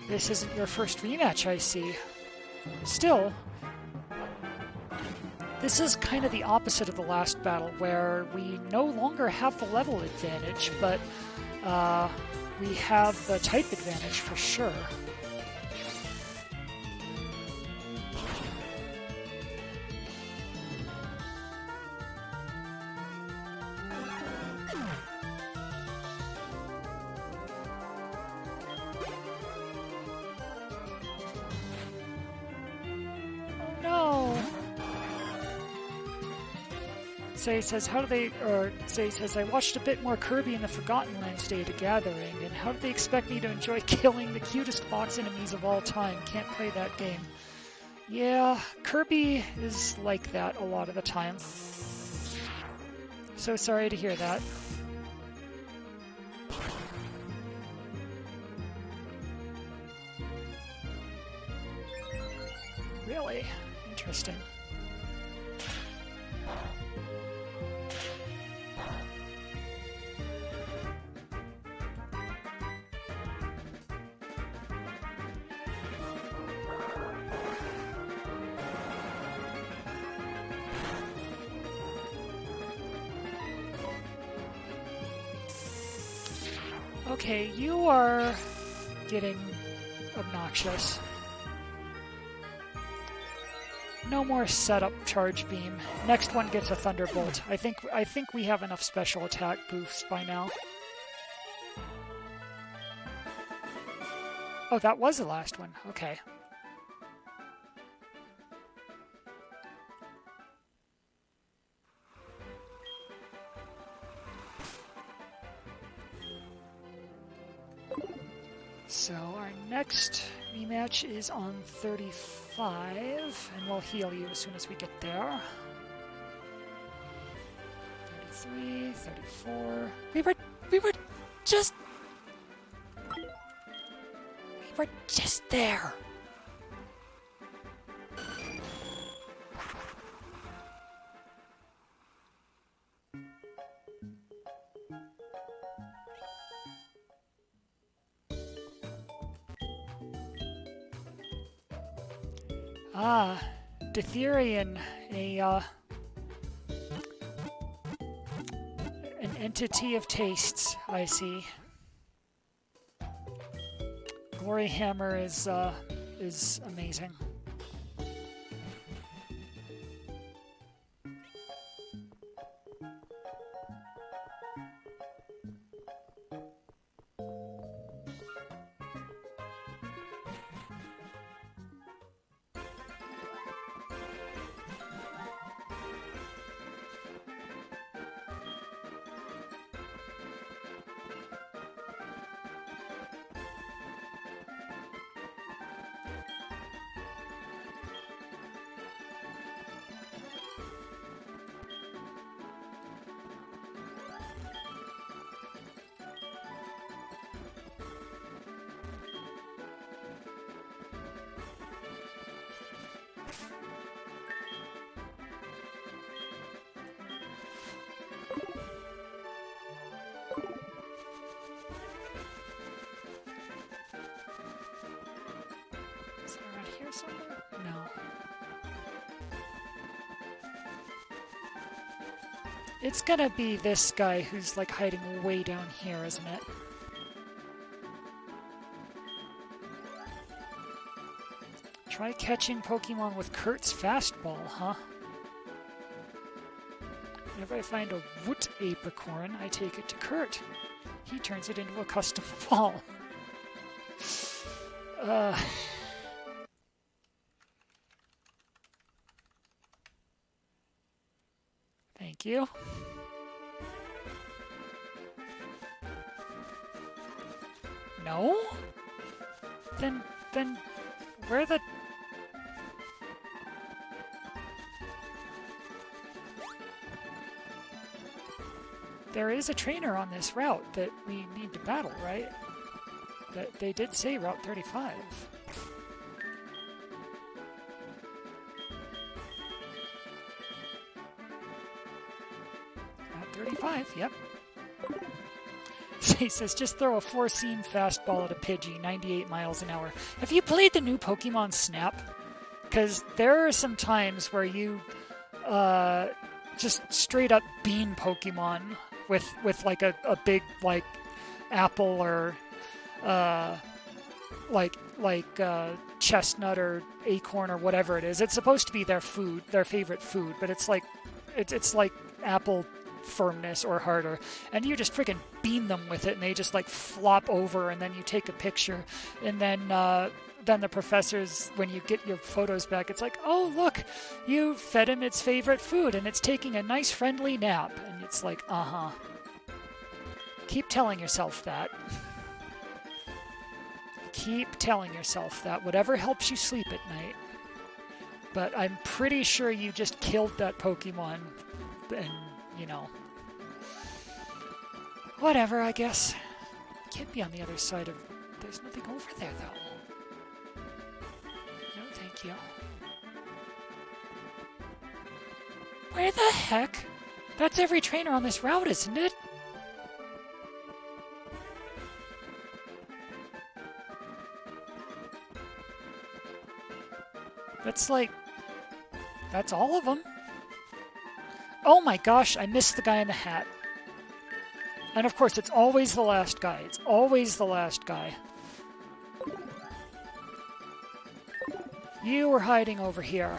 this isn't your first rematch, I see. Still, this is kind of the opposite of the last battle, where we no longer have the level advantage, but we have the type advantage for sure. Say says, how do they, or Say says, I watched a bit more Kirby in the Forgotten Lands Day to Gathering, and how do they expect me to enjoy killing the cutest fox enemies of all time? Can't play that game. Yeah, Kirby is like that a lot of the time. So sorry to hear that. Really? Interesting. Okay, you are getting obnoxious. No more setup charge beam. Next one gets a thunderbolt. I think we have enough special attack boosts by now. Oh, that was the last one. Okay. So our next rematch is on 35, and we'll heal you as soon as we get there. 33, 34. We were just there. Ah, Ditherian, an entity of tastes, I see. Glory Hammer is amazing. Is it around here somewhere? No. It's gonna be this guy who's like hiding way down here, isn't it? Try catching Pokemon with Kurt's fastball, huh? Whenever I find a wood apricorn, I take it to Kurt. He turns it into a custom ball. Thank you. No? Then where the... There is a trainer on this route that we need to battle, right? That they did say Route 35. Route 35, yep. He says, just throw a four-seam fastball at a Pidgey, 98 miles an hour. Have you played the new Pokemon Snap? Because there are some times where you just straight up bean Pokemon with like a big like apple or chestnut or acorn or whatever it is. It's supposed to be their food, their favorite food, but it's like apple firmness or harder, and you just freaking beam them with it, and they just like flop over, and then you take a picture, and then the professors, when you get your photos back, it's like, oh look, you fed him its favorite food, and it's taking a nice friendly nap, and it's like, keep telling yourself that. Keep telling yourself that. Whatever helps you sleep at night. But I'm pretty sure you just killed that Pokemon, and you know, whatever, I guess. Can't be on the other side of... There's nothing over there, though. No, thank you. Where the heck? That's every trainer on this route, isn't it? That's like... That's all of them. Oh my gosh, I missed the guy in the hat. And of course, it's always the last guy. It's always the last guy. You were hiding over here.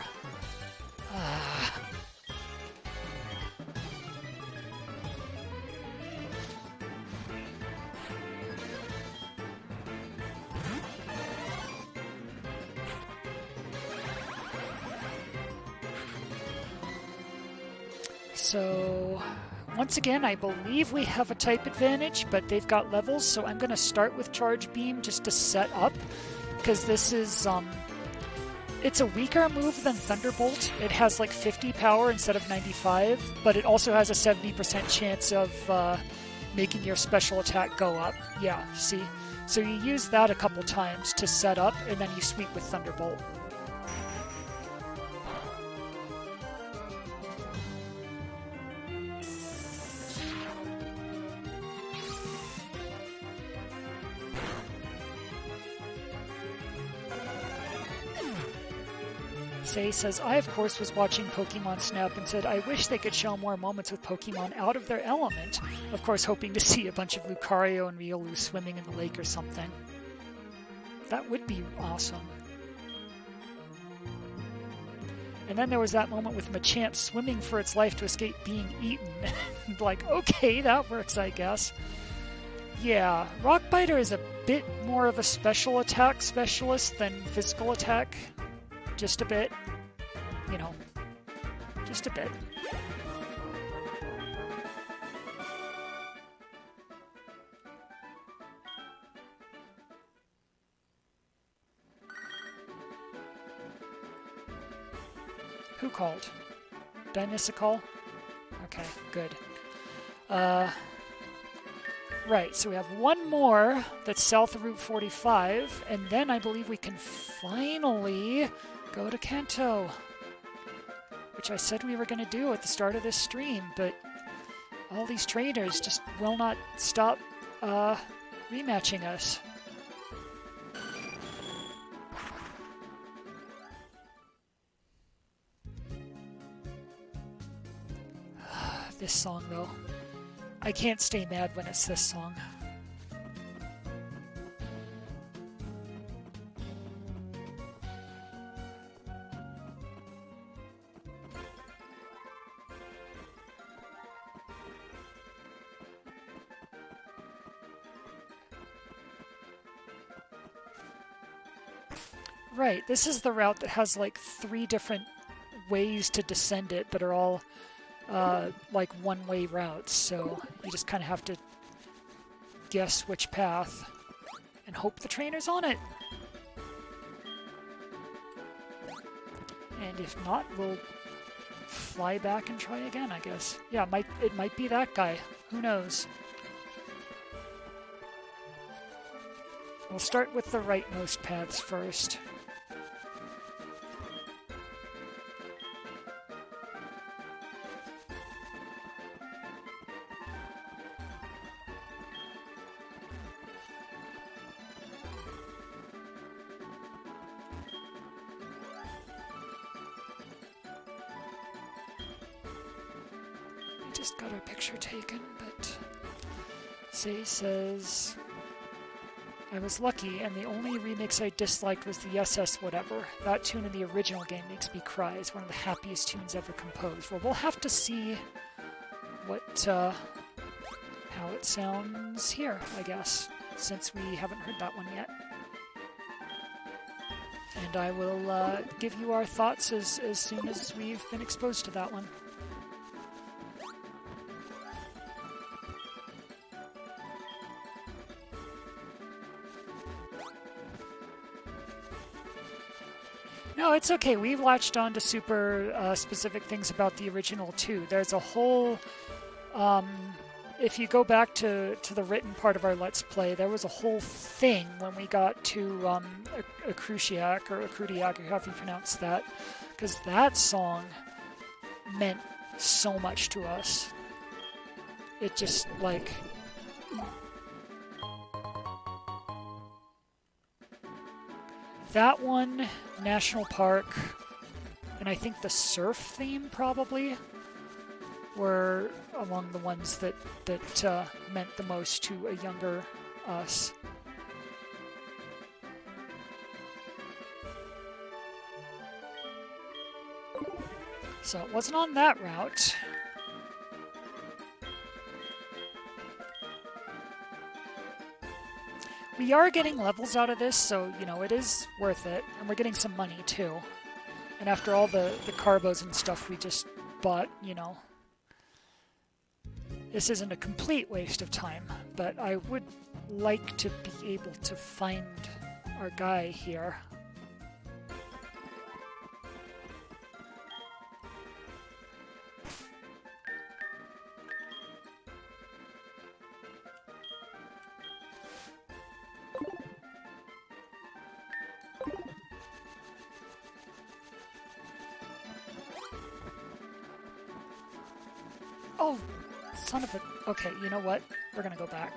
So, once again, I believe we have a type advantage, but they've got levels, so I'm going to start with Charge Beam just to set up, because this is it's a weaker move than Thunderbolt. It has like 50 power instead of 95, but it also has a 70% chance of making your special attack go up. Yeah, see? So you use that a couple times to set up, and then you sweep with Thunderbolt. Say says, I of course was watching Pokemon Snap and said, I wish they could show more moments with Pokemon out of their element. Of course hoping to see a bunch of Lucario and Riolu swimming in the lake or something. That would be awesome. And then there was that moment with Machamp swimming for its life to escape being eaten. Like, okay, that works, I guess. Yeah, Rockbiter is a bit more of a special attack specialist than physical attack. Just a bit, you know, just a bit. Who called? Did I miss a call? Okay, good. Right, so we have one more that's south of Route 45, and then I believe we can finally go to Kanto, which I said we were going to do at the start of this stream, but all these trainers just will not stop rematching us. This song, though. I can't stay mad when it's this song. Right, this is the route that has like 3 different ways to descend it that are all like one-way routes, so you just kind of have to guess which path and hope the trainer's on it. And if not, we'll fly back and try again, I guess. Yeah, it might be that guy. Who knows? We'll start with the rightmost paths first. Just got our picture taken, but Say says, I was lucky, and the only remix I disliked was the SS Whatever. That tune in the original game makes me cry. It's one of the happiest tunes ever composed. Well, we'll have to see what how it sounds here, I guess, since we haven't heard that one yet. And I will give you our thoughts as soon as we've been exposed to that one. No, it's okay. We've latched on to super specific things about the original too. There's a whole, if you go back to the written part of our Let's Play, there was a whole thing when we got to Akrusiak, or Akrudiak, or however you pronounce that, because that song meant so much to us. It just, like... That one, National Park, and I think the surf theme probably were among the ones that meant the most to a younger us. So it wasn't on that route. We are getting levels out of this, so, you know, it is worth it. And we're getting some money, too. And after all the carbos and stuff we just bought, you know, this isn't a complete waste of time. But I would like to be able to find our guy here. Oh, son of a... Okay, you know what? We're gonna go back.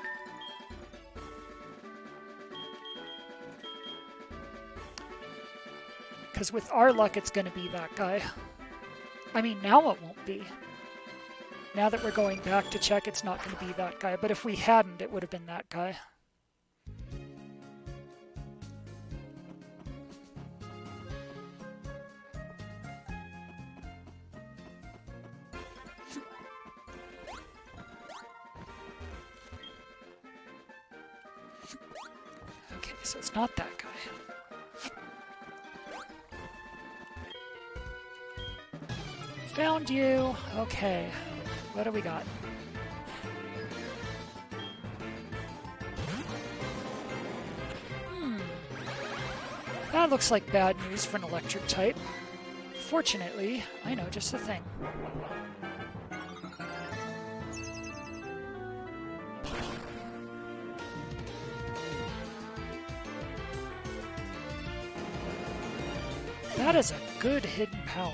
Because with our luck, it's gonna be that guy. I mean, now it won't be. Now that we're going back to check, it's not gonna be that guy. But if we hadn't, it would have been that guy. Okay, so it's not that guy. Found you. Okay. What do we got? That looks like bad news for an electric type. Fortunately, I know just the thing. That is a good hidden power.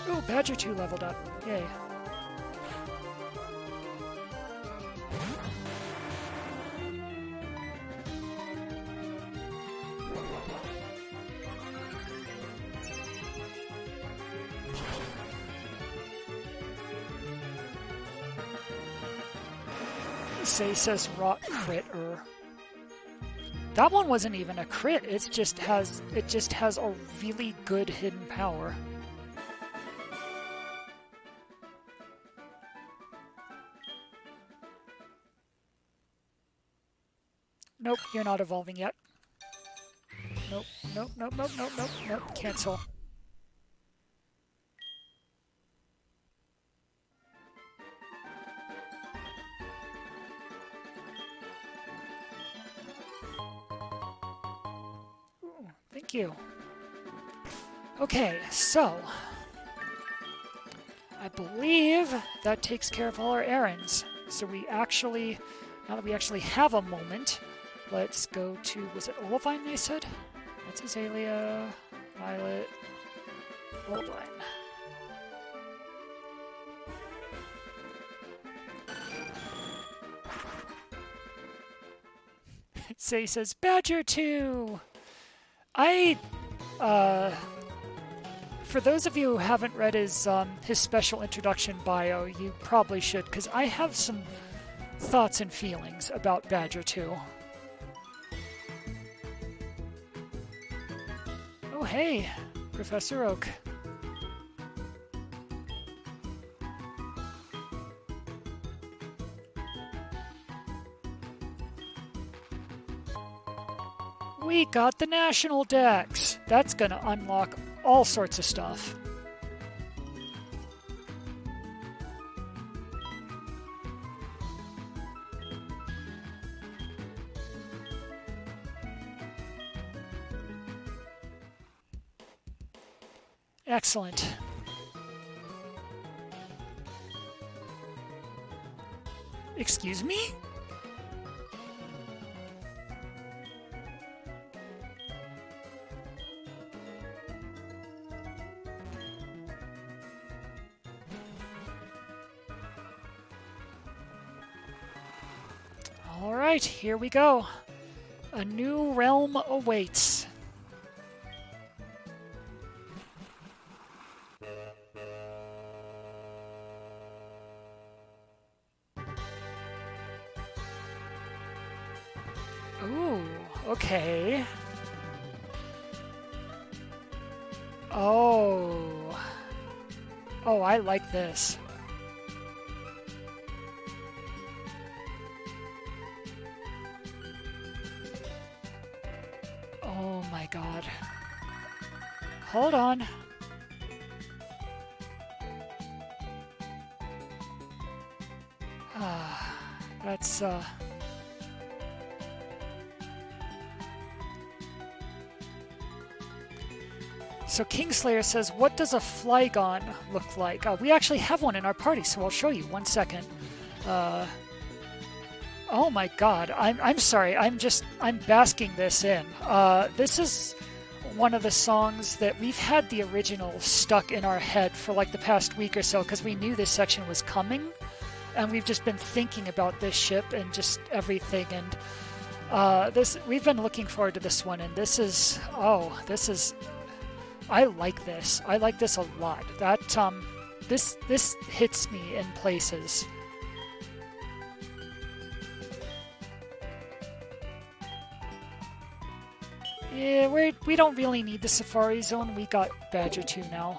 Ooh, Badger 2 leveled up. Yay. Say says rock crit. That one wasn't even a crit. It just has a really good hidden power. Nope, you're not evolving yet. Nope, nope, nope, nope, nope, nope, nope. Cancel. Ooh, thank you. Okay, so I believe that takes care of all our errands. So we actually, now that we actually have a moment, let's go to, was it Olivine they said? That's Azalea, Violet, Olivine. Say says, Badger 2! For those of you who haven't read his special introduction bio, you probably should, because I have some thoughts and feelings about Badger 2. Oh, hey, Professor Oak. We got the National Dex. That's gonna unlock all sorts of stuff. Excellent. Excuse me? All right, here we go. A new realm awaits. Ooh, okay. Oh. Oh, I like this. Oh my god. Hold on. That's, So Kingslayer says, what does a Flygon look like? We actually have one in our party, so I'll show you. 1 second. Oh my God, I'm sorry. I'm basking this in. This is one of the songs that we've had the original stuck in our head for like the past week or so because we knew this section was coming, and we've just been thinking about this ship and just everything. And this we've been looking forward to this one, and this is I like this. I like this a lot. This hits me in places. Yeah, we don't really need the Safari Zone. We got Badger 2 now.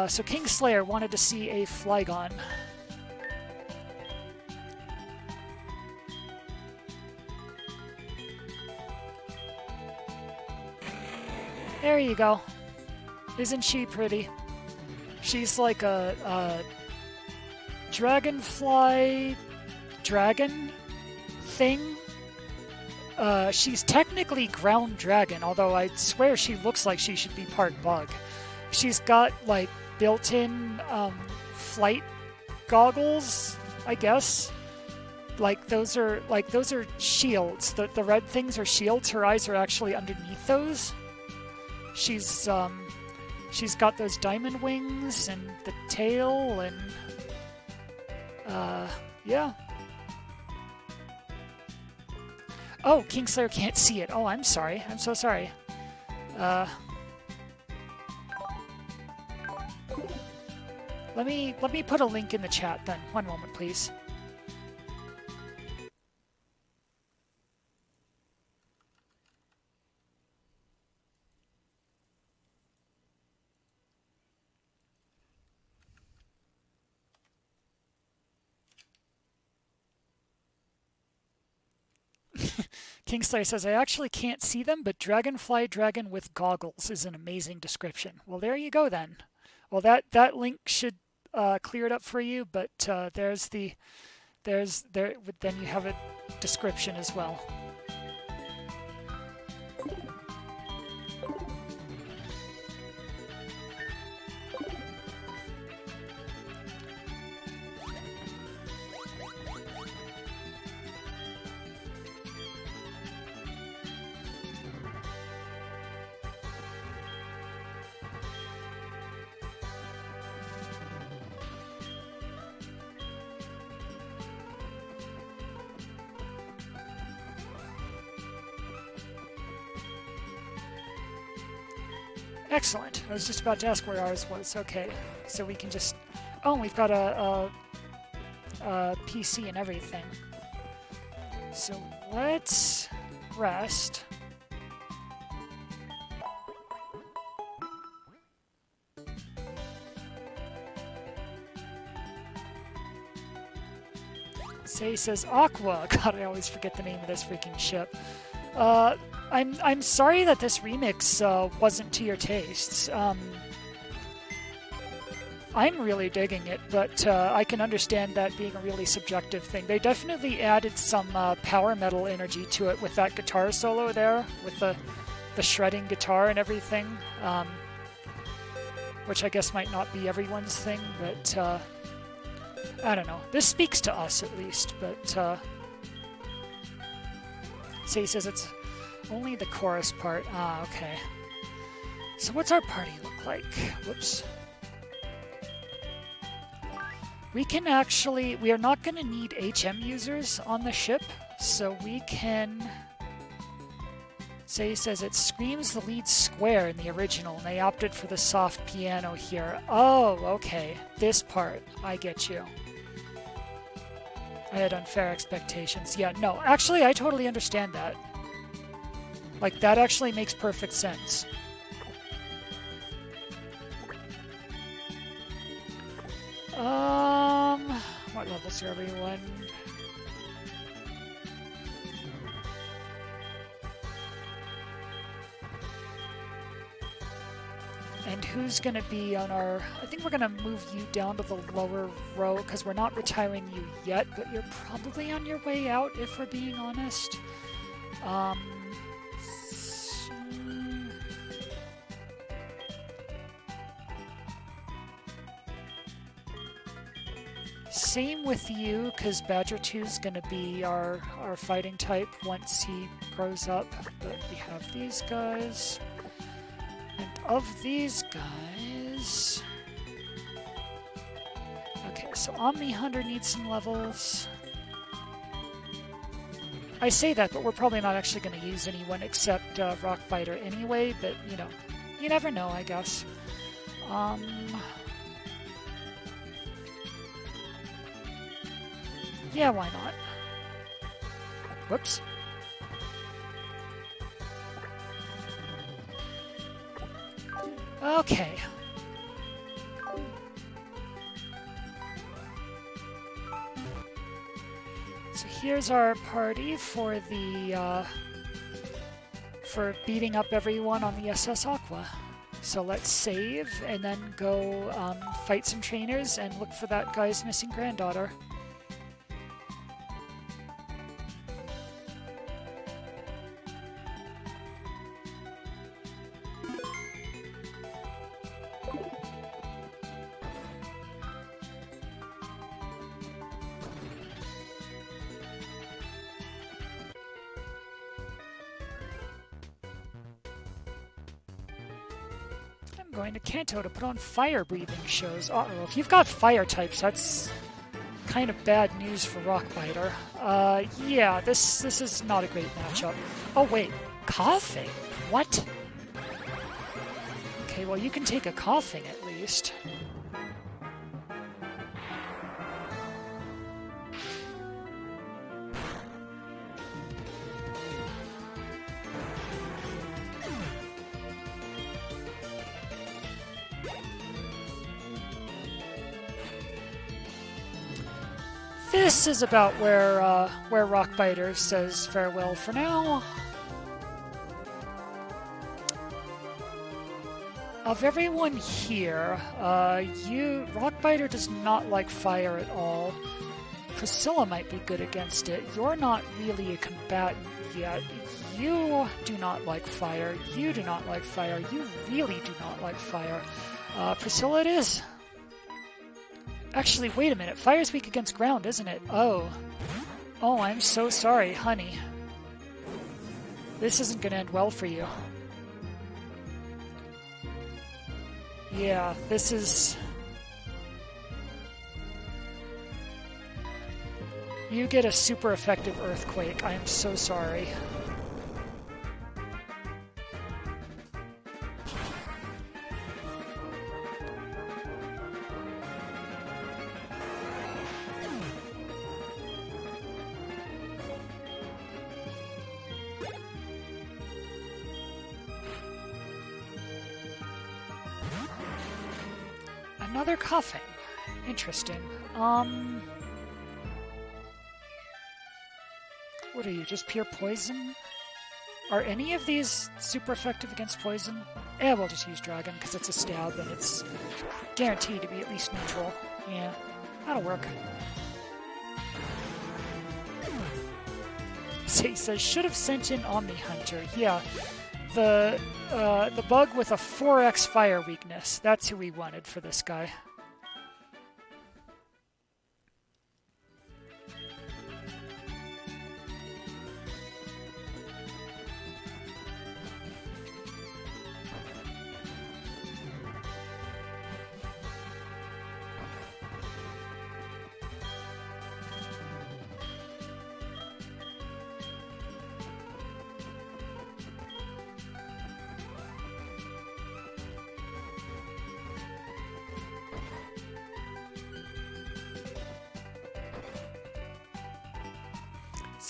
So Kingslayer wanted to see a Flygon. There you go. Isn't she pretty? She's like a dragonfly dragon thing. She's technically ground dragon, although I swear she looks like she should be part bug. She's got like built-in flight goggles, I guess. Those are shields. The red things are shields. Her eyes are actually underneath those. She's got those diamond wings and the tail and yeah. Oh, Kingslayer can't see it. Oh, I'm sorry. I'm so sorry. Let me put a link in the chat then. One moment, please. Kingslayer says, I actually can't see them, but Dragonfly Dragon with goggles is an amazing description. Well, there you go then. Well, that link should clear it up for you, but then you have a description as well. Excellent. I was just about to ask where ours was. Okay, so we can just... Oh, we've got a PC and everything. So let's rest. Say says Aqua. God, I always forget the name of this freaking ship. I'm sorry that this remix wasn't to your tastes. I'm really digging it, but I can understand that being a really subjective thing. They definitely added some power metal energy to it with that guitar solo there, with the shredding guitar and everything, which I guess might not be everyone's thing, but I don't know. This speaks to us at least, but Say says it's only the chorus part. Ah, okay. So what's our party look like? Whoops. We are not going to need HM users on the ship, so we can... Say says it screams the lead square in the original, and they opted for the soft piano here. Oh, okay. This part. I get you. I had unfair expectations. Yeah, no, actually, I totally understand that. Like, that actually makes perfect sense. What levels are everyone? And who's going to be on our... I think we're going to move you down to the lower row, because we're not retiring you yet, but you're probably on your way out, if we're being honest. Same with you, because Badger 2 is going to be our fighting type once he grows up. But we have these guys. And of these guys... Okay, so Omni Hunter needs some levels. I say that, but we're probably not actually going to use anyone except Rockbiter anyway, but, you know, you never know, I guess. Yeah, why not? Whoops. Okay. So here's our party for the for beating up everyone on the SS Aqua. So let's save and then go fight some trainers and look for that guy's missing granddaughter. Going to Kanto to put on fire-breathing shows. Uh-oh, if you've got fire types, that's kind of bad news for Rockbiter. Yeah, this is not a great matchup. Oh, wait, coughing? What? Okay, well, you can take a coughing at least. This is about where Rockbiter says farewell for now. Of everyone here, Rockbiter does not like fire at all. Priscilla might be good against it. You're not really a combatant yet. You do not like fire. You do not like fire. You really do not like fire. Priscilla it is. Actually, wait a minute. Fire's weak against ground, isn't it? Oh. Oh, I'm so sorry, honey. This isn't going to end well for you. Yeah, this is... You get a super effective earthquake. I am so sorry. Another coughing. Interesting. What are you, just pure poison? Are any of these super effective against poison? Yeah, we'll just use Dragon, because it's a stab, and it's guaranteed to be at least neutral. Yeah, that'll work. So he says, should have sent in Omni Hunter. Yeah, the bug with a 4x fire weakness. That's who we wanted for this guy.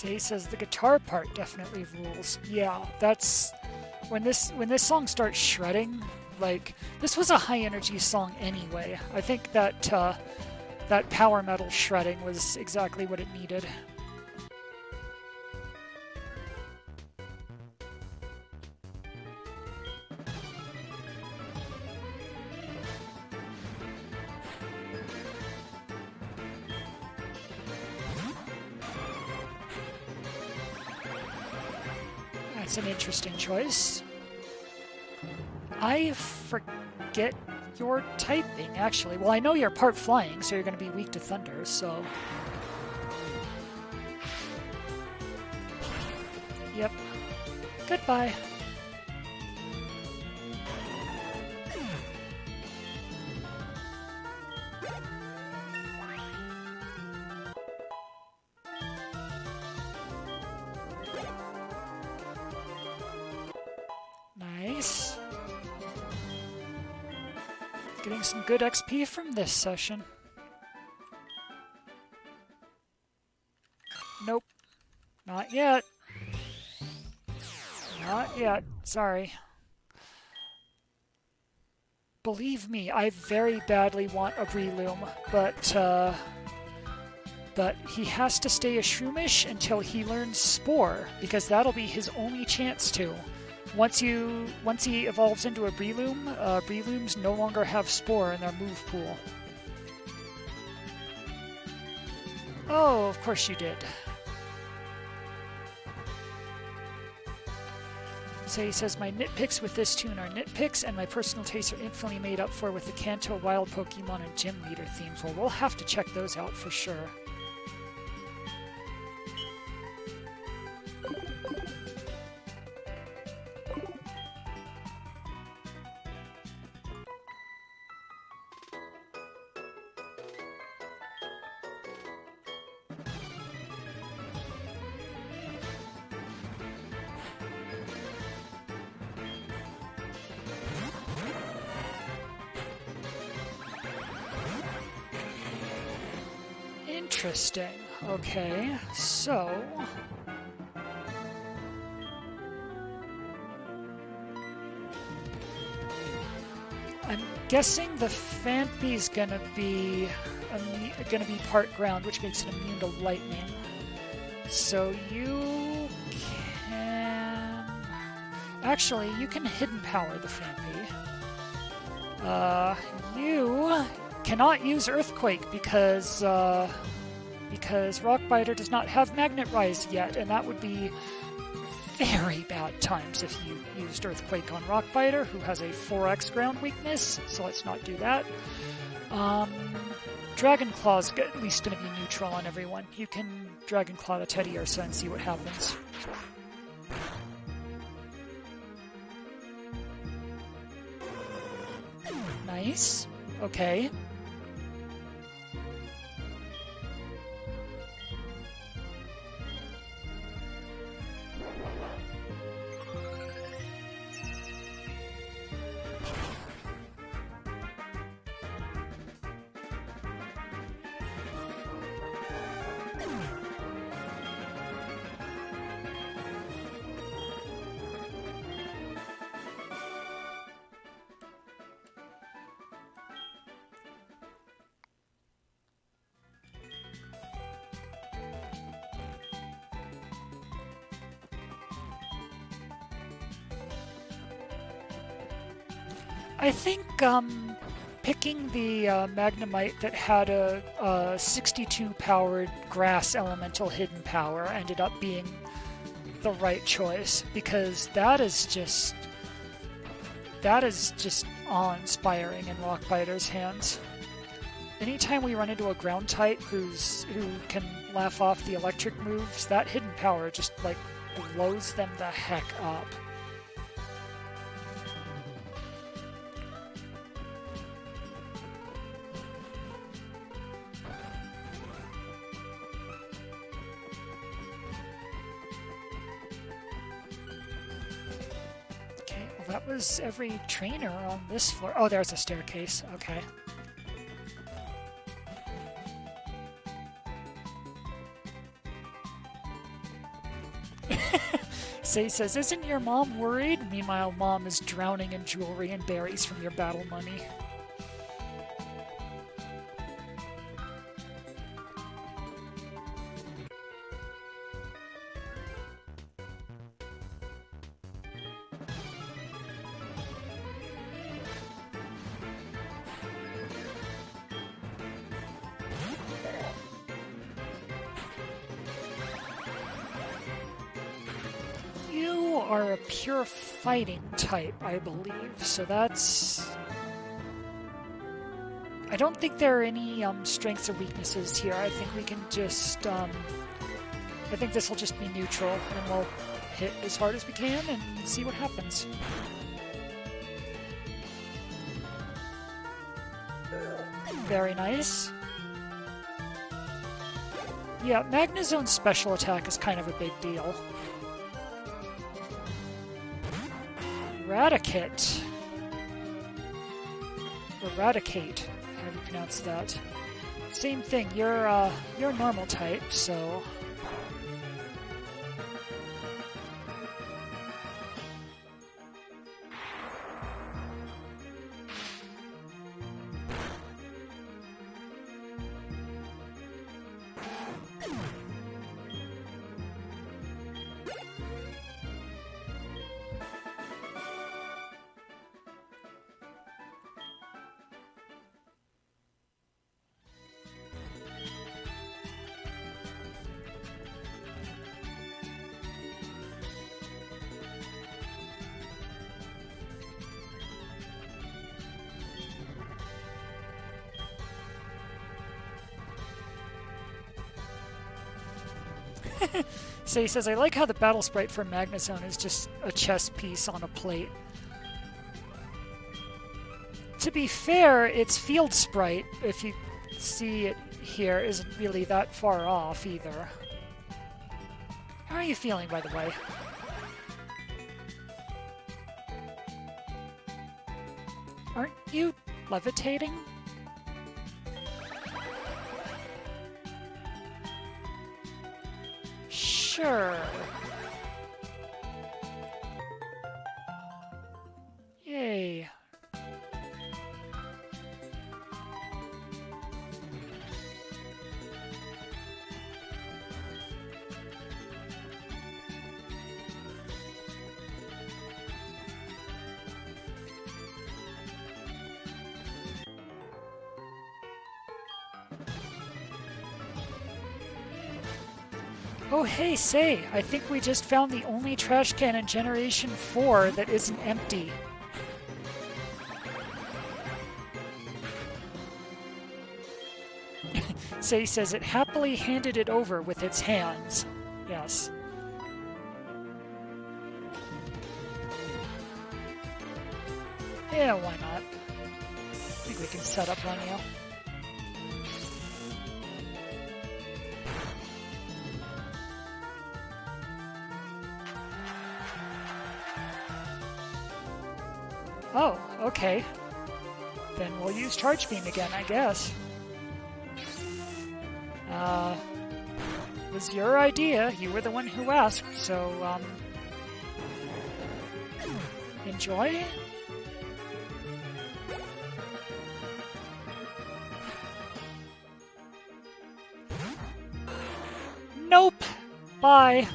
He says the guitar part definitely rules. Yeah, that's when this song starts shredding. Like, this was a high energy song anyway. I think that that power metal shredding was exactly what it needed. That's an interesting choice. I forget your typing, actually. Well, I know you're part flying, so you're going to be weak to thunder, so... Yep. Goodbye. Nice. Getting some good XP from this session. Nope. Not yet. Not yet. Sorry. Believe me, I very badly want a Breloom, but he has to stay a Shroomish until he learns Spore, because that'll be his only chance to. Once he evolves into a Breloom, Brelooms no longer have Spore in their move pool. Oh, of course you did. So he says, my nitpicks with this tune are nitpicks, and my personal tastes are infinitely made up for with the Kanto Wild Pokemon and Gym Leader themes. Well, we'll have to check those out for sure. Interesting. Okay, so... I'm guessing the Phanpy's gonna be part ground, which makes it immune to lightning. So you can... Actually, you can hidden power the Phanpy. You cannot use Earthquake because Rockbiter does not have Magnet Rise yet, and that would be very bad times if you used Earthquake on Rockbiter, who has a 4x ground weakness, so let's not do that. Dragon Claw's at least going to be neutral on everyone. You can Dragon Claw the Teddiursa and see what happens. Nice. Okay. I think picking the Magnemite that had a 62 powered grass elemental hidden power ended up being the right choice, because that is just awe-inspiring in Rockbiter's hands. Anytime we run into a ground type who can laugh off the electric moves, that hidden power just like blows them the heck up. That was every trainer on this floor. Oh, there's a staircase. Okay. Say says, isn't your mom worried? Meanwhile, mom is drowning in jewelry and berries from your battle money. Are a pure fighting type, I believe, so that's I don't think there are any strengths or weaknesses here. I think we can just... I think this will just be neutral, and we'll hit as hard as we can and see what happens. Very nice. Yeah, Magnezone's special attack is kind of a big deal. Eradicate. Eradicate, how do you pronounce that? Same thing, you're normal type, so... So he says, I like how the battle sprite for Magnezone is just a chess piece on a plate. To be fair, its field sprite, if you see it here, isn't really that far off either. How are you feeling, by the way? Aren't you levitating? Sure. Yay. Oh hey, say, I think we just found the only trash can in Generation 4 that isn't empty. Say says it happily handed it over with its hands. Yes. Yeah, why not? I think we can set up on you. Oh, okay. Then we'll use Charge Beam again, I guess. It was your idea. You were the one who asked, so, enjoy? Nope! Bye!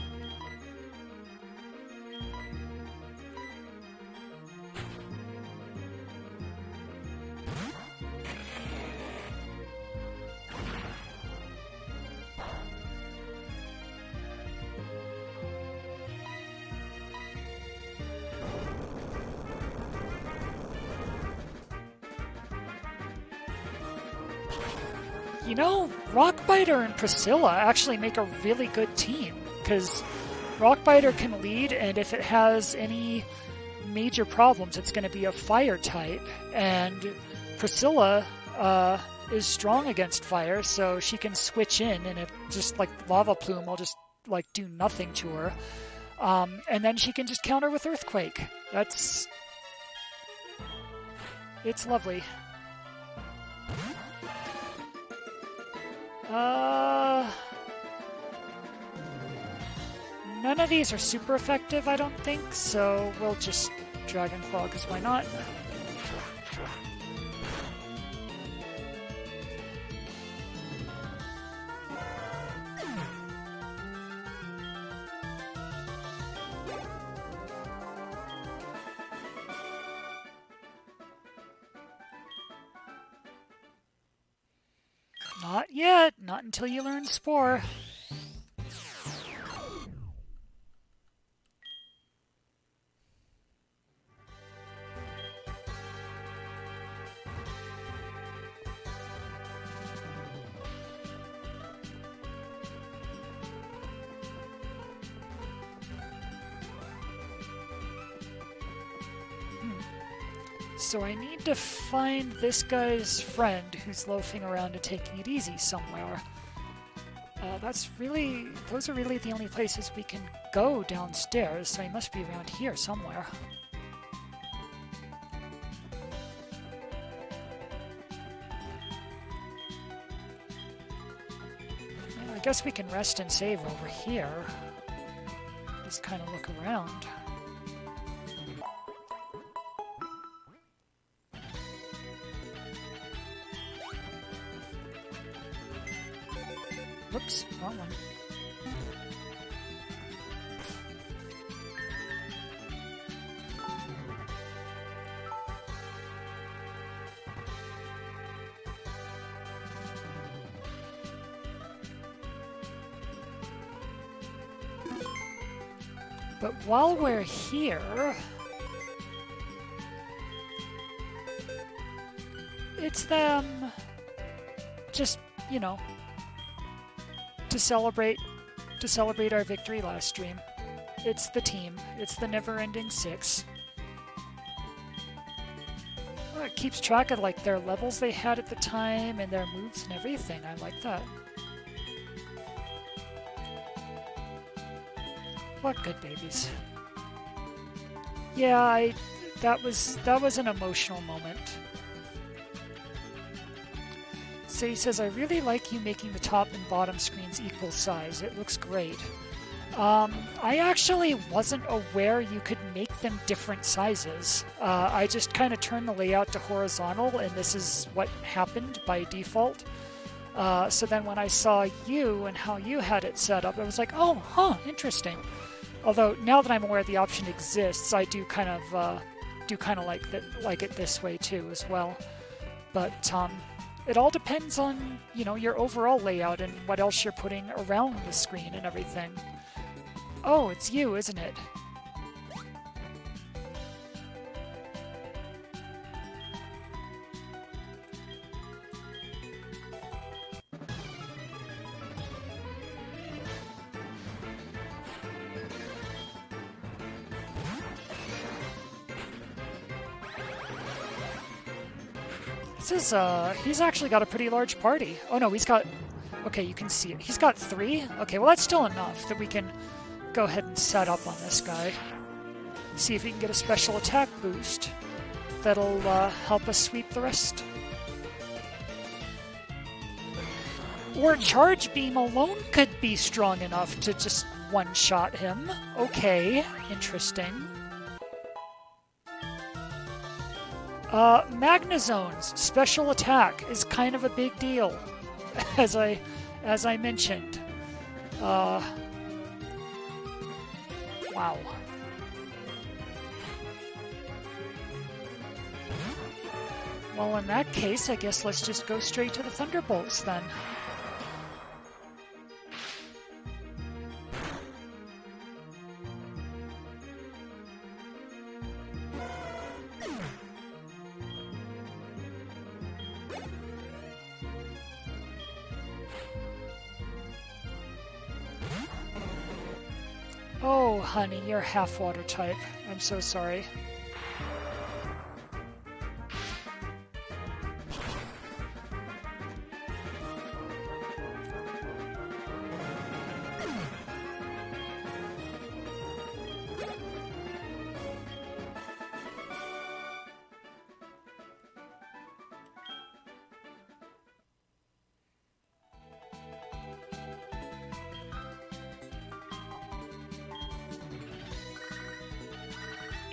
You know, Rockbiter and Priscilla actually make a really good team, because Rockbiter can lead, and if it has any major problems, it's going to be a fire type, and Priscilla is strong against fire, so she can switch in, and it just, like, Lava Plume will just, like, do nothing to her. And then she can just counter with Earthquake. It's lovely. None of these are super effective, I don't think, so we'll just Dragon Claw, because why not? Not yet, not until you learn Spore. So I need to find this guy's friend who's loafing around and taking it easy somewhere. Those are really the only places we can go downstairs, so he must be around here somewhere. I guess we can rest and save over here. Just kind of look around. Whoops, wrong one. But while we're here, it's them just, you know, to celebrate our victory last stream. It's the team. It's the never-ending six. Well, it keeps track of like their levels they had at the time and their moves and everything. I like that. What good babies. Yeah, that was an emotional moment. So he says, I really like you making the top and bottom screens equal size. It looks great. I actually wasn't aware you could make them different sizes. I just kind of turned the layout to horizontal, and this is what happened by default. So then when I saw you and how you had it set up, I was like, oh, huh, interesting. Although now that I'm aware the option exists, I do kind of like it this way too as well. But it all depends on, you know, your overall layout and what else you're putting around the screen and everything. Oh, it's you, isn't it? This is, he's actually got a pretty large party. Oh no, he's got, okay, you can see it. He's got 3? Okay, well that's still enough that we can go ahead and set up on this guy. See if we can get a special attack boost that'll help us sweep the rest. Or Charge Beam alone could be strong enough to just one-shot him. Okay, interesting. Magnazone's special attack is kind of a big deal, as I mentioned. Wow. Well, in that case, I guess let's just go straight to the Thunderbolts then. Oh, honey, you're half water type. I'm so sorry.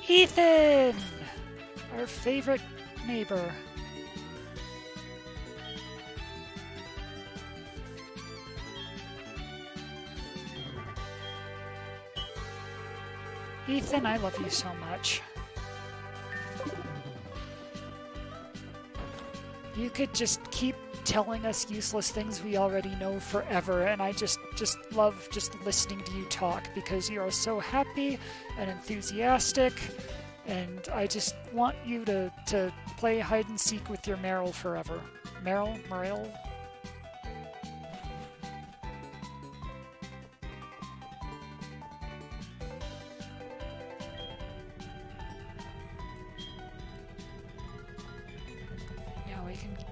Ethan! Our favorite neighbor. Ethan, I love you so much. You could just keep telling us useless things we already know forever, and I just love just listening to you talk because you are so happy and enthusiastic, and I just want you to play hide and seek with your Meryl forever. Meryl?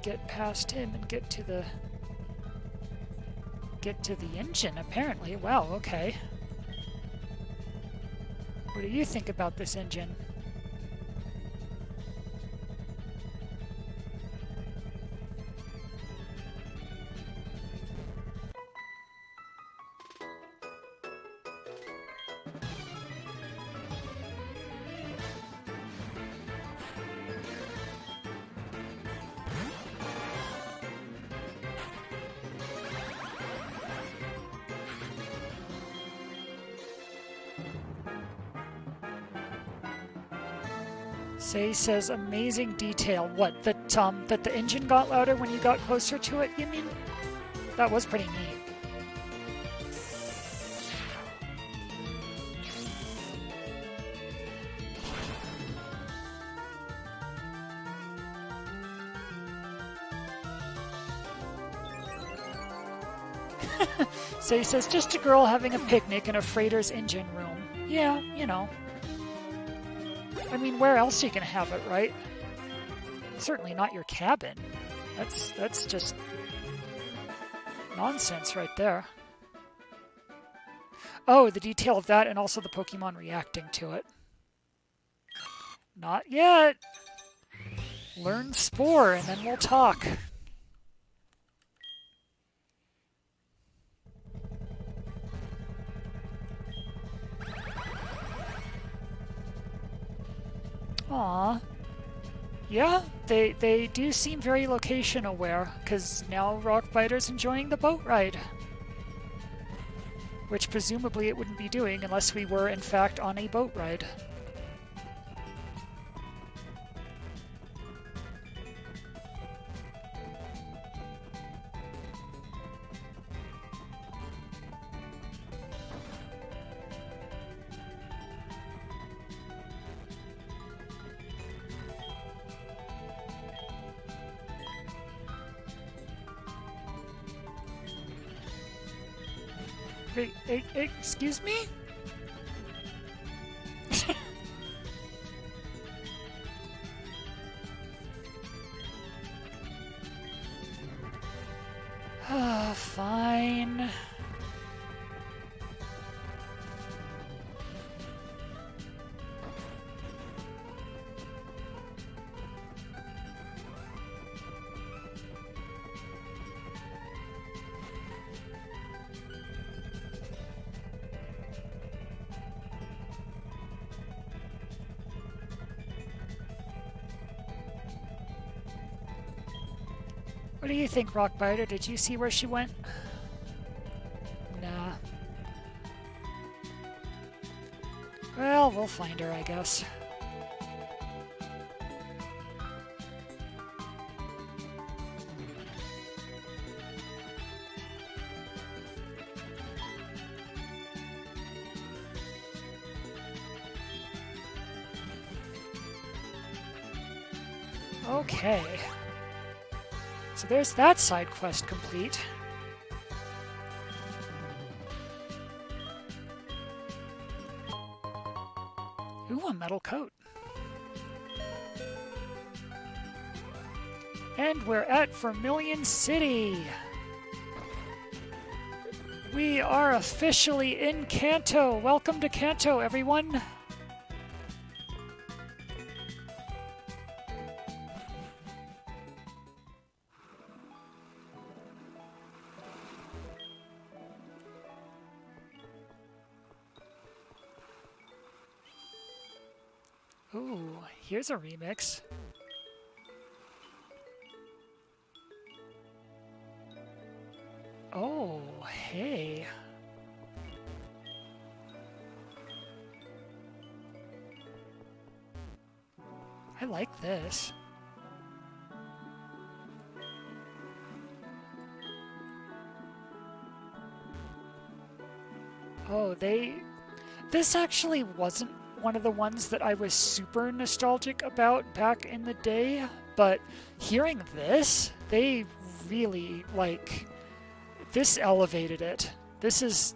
get past him and get to the engine, apparently. Wow, okay. What do you think about this engine? Say says amazing detail. What, that the engine got louder when you got closer to it, you mean? That was pretty neat. Say says just a girl having a picnic in a freighter's engine room. Yeah, you know. I mean, where else are you gonna have it, right? Certainly not your cabin. That's just nonsense right there. Oh, the detail of that and also the Pokemon reacting to it. Not yet. Learn Spore and then we'll talk. Aw. Yeah, they do seem very location aware, because now Rockbiter's enjoying the boat ride. Which presumably it wouldn't be doing unless we were in fact on a boat ride. Excuse me? Fine. What do you think, Rockbiter? Did you see where she went? Nah. Well, we'll find her, I guess. Okay. So there's that side quest complete. Ooh, a metal coat. And we're at Vermilion City. We are officially in Kanto. Welcome to Kanto, everyone. Ooh, here's a remix. Oh, hey. I like this. Oh, this actually wasn't one of the ones that I was super nostalgic about back in the day, but hearing this, they really, like, this elevated it. This is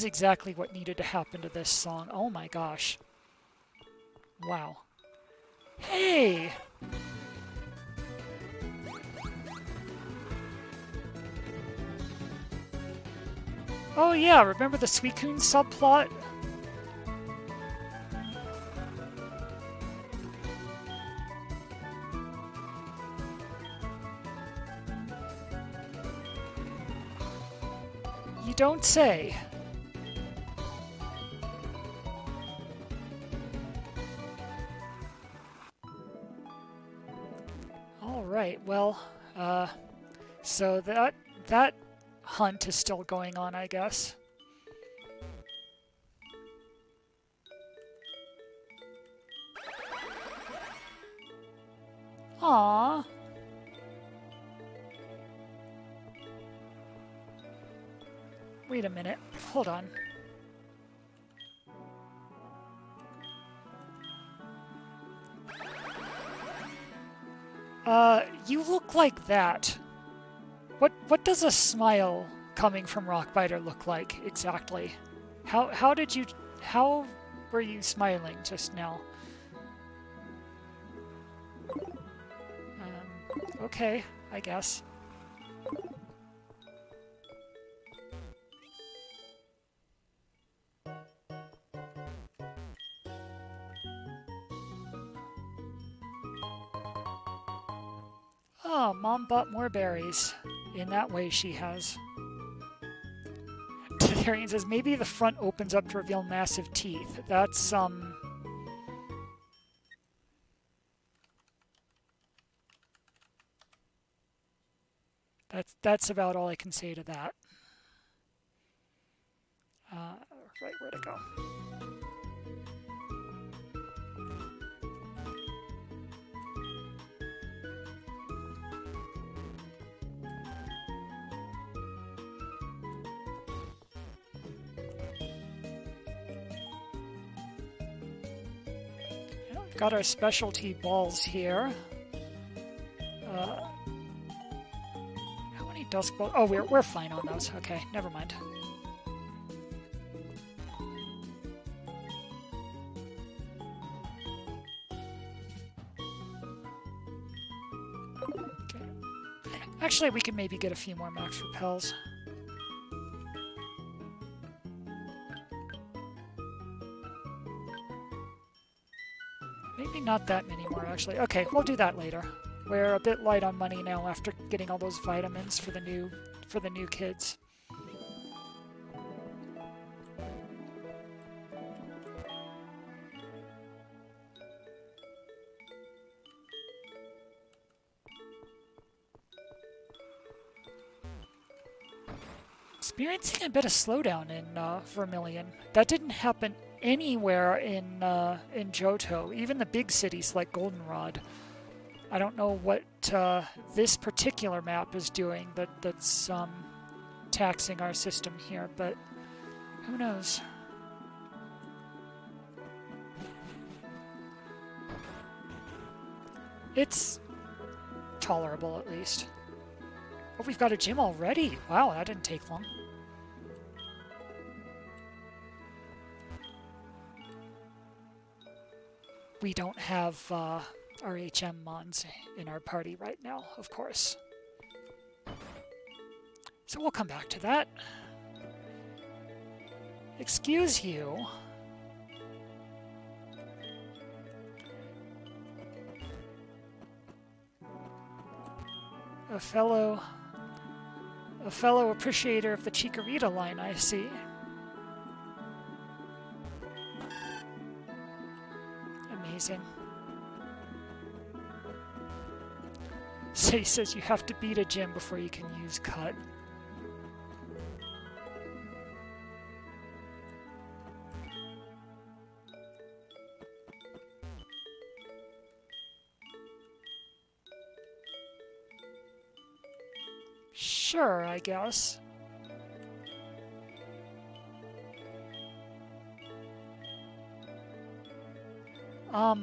exactly what needed to happen to this song. Oh my gosh. Wow. Hey! Oh yeah, remember the Suicune subplot? You don't say. All right, well, so that hunt is still going on, I guess. Aww. Wait a minute. Hold on. You look like that. What does a smile coming from Rockbiter look like exactly? How were you smiling just now? Okay, I guess. Oh, Mom bought more berries. In that way, she has. Darian says, maybe the front opens up to reveal massive teeth. That's about all I can say to that. Right, where to go? We've got our specialty balls here. How many dusk balls? Oh, we're fine on those. Okay, never mind. Okay. Actually, we could maybe get a few more max repels. Maybe not that many more, actually. Okay, we'll do that later. We're a bit light on money now after getting all those vitamins for the new kids. Experiencing a bit of slowdown in Vermilion. That didn't happen anywhere in Johto, even the big cities like Goldenrod. I don't know what this particular map is doing that's taxing our system here, but who knows? It's tolerable, at least. Oh, we've got a gym already. Wow, that didn't take long. We don't have our HM Mons in our party right now, of course. So we'll come back to that. Excuse you. A fellow appreciator of the Chikorita line, I see. Amazing. So he says you have to beat a gym before you can use cut. Sure, I guess. Are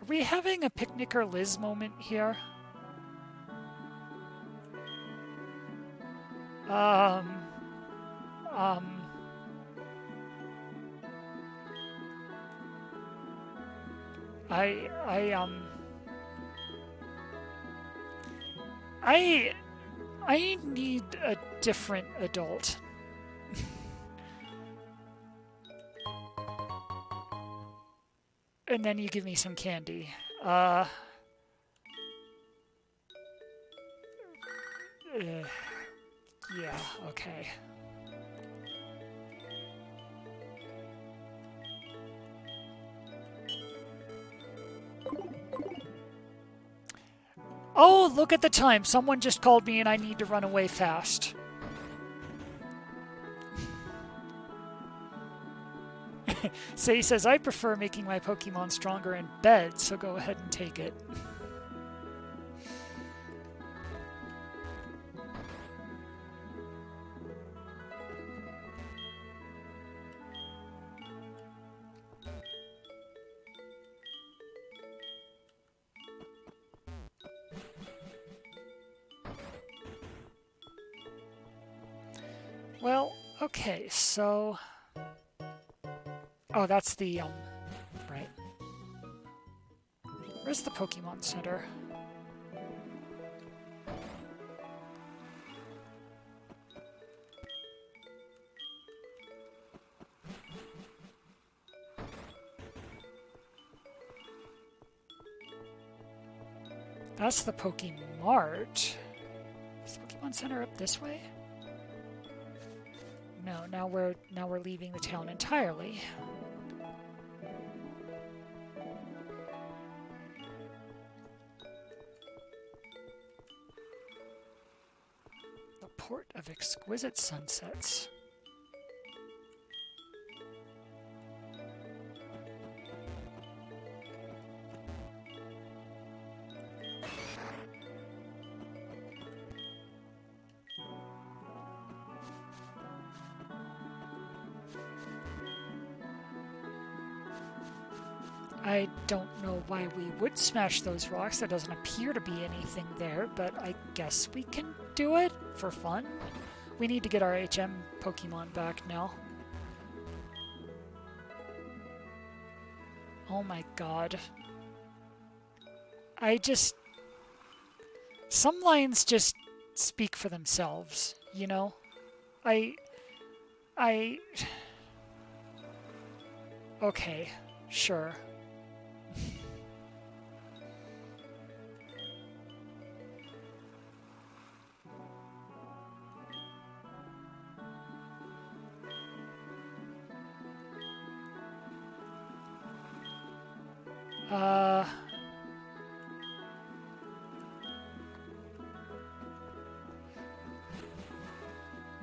we having a Picnic or Liz moment here? I need a different adult. and then you give me some candy. Yeah, okay. Oh, look at the time. Someone just called me and I need to run away fast. Say says, I prefer making my Pokemon stronger in bed, so go ahead and take it. Well, okay, so... Oh, that's the, right. Where's the Pokemon Center? That's the Pokemart. Is the Pokemon Center up this way? No, now we're leaving the town entirely. The Port of Exquisite Sunsets. I don't know why we would smash those rocks. There doesn't appear to be anything there, but I guess we can do it for fun. We need to get our HM Pokemon back now. Oh my god. Some lines just speak for themselves, you know? Okay, sure.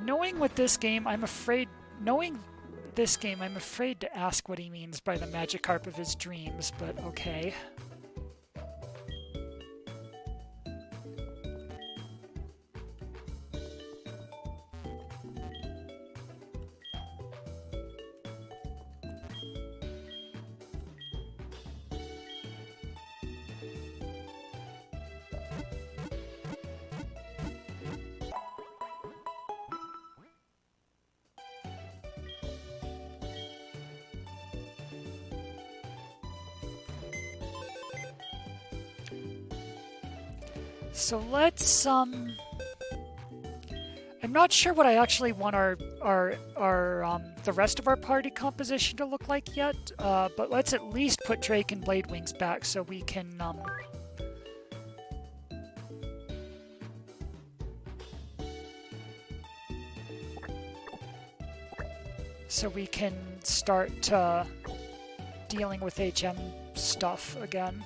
Knowing this game, I'm afraid to ask what he means by the Magikarp of his dreams, but okay. So let's I'm not sure what I actually want the rest of our party composition to look like yet, but let's at least put Drake and Blade Wings back so we can start dealing with HM stuff again.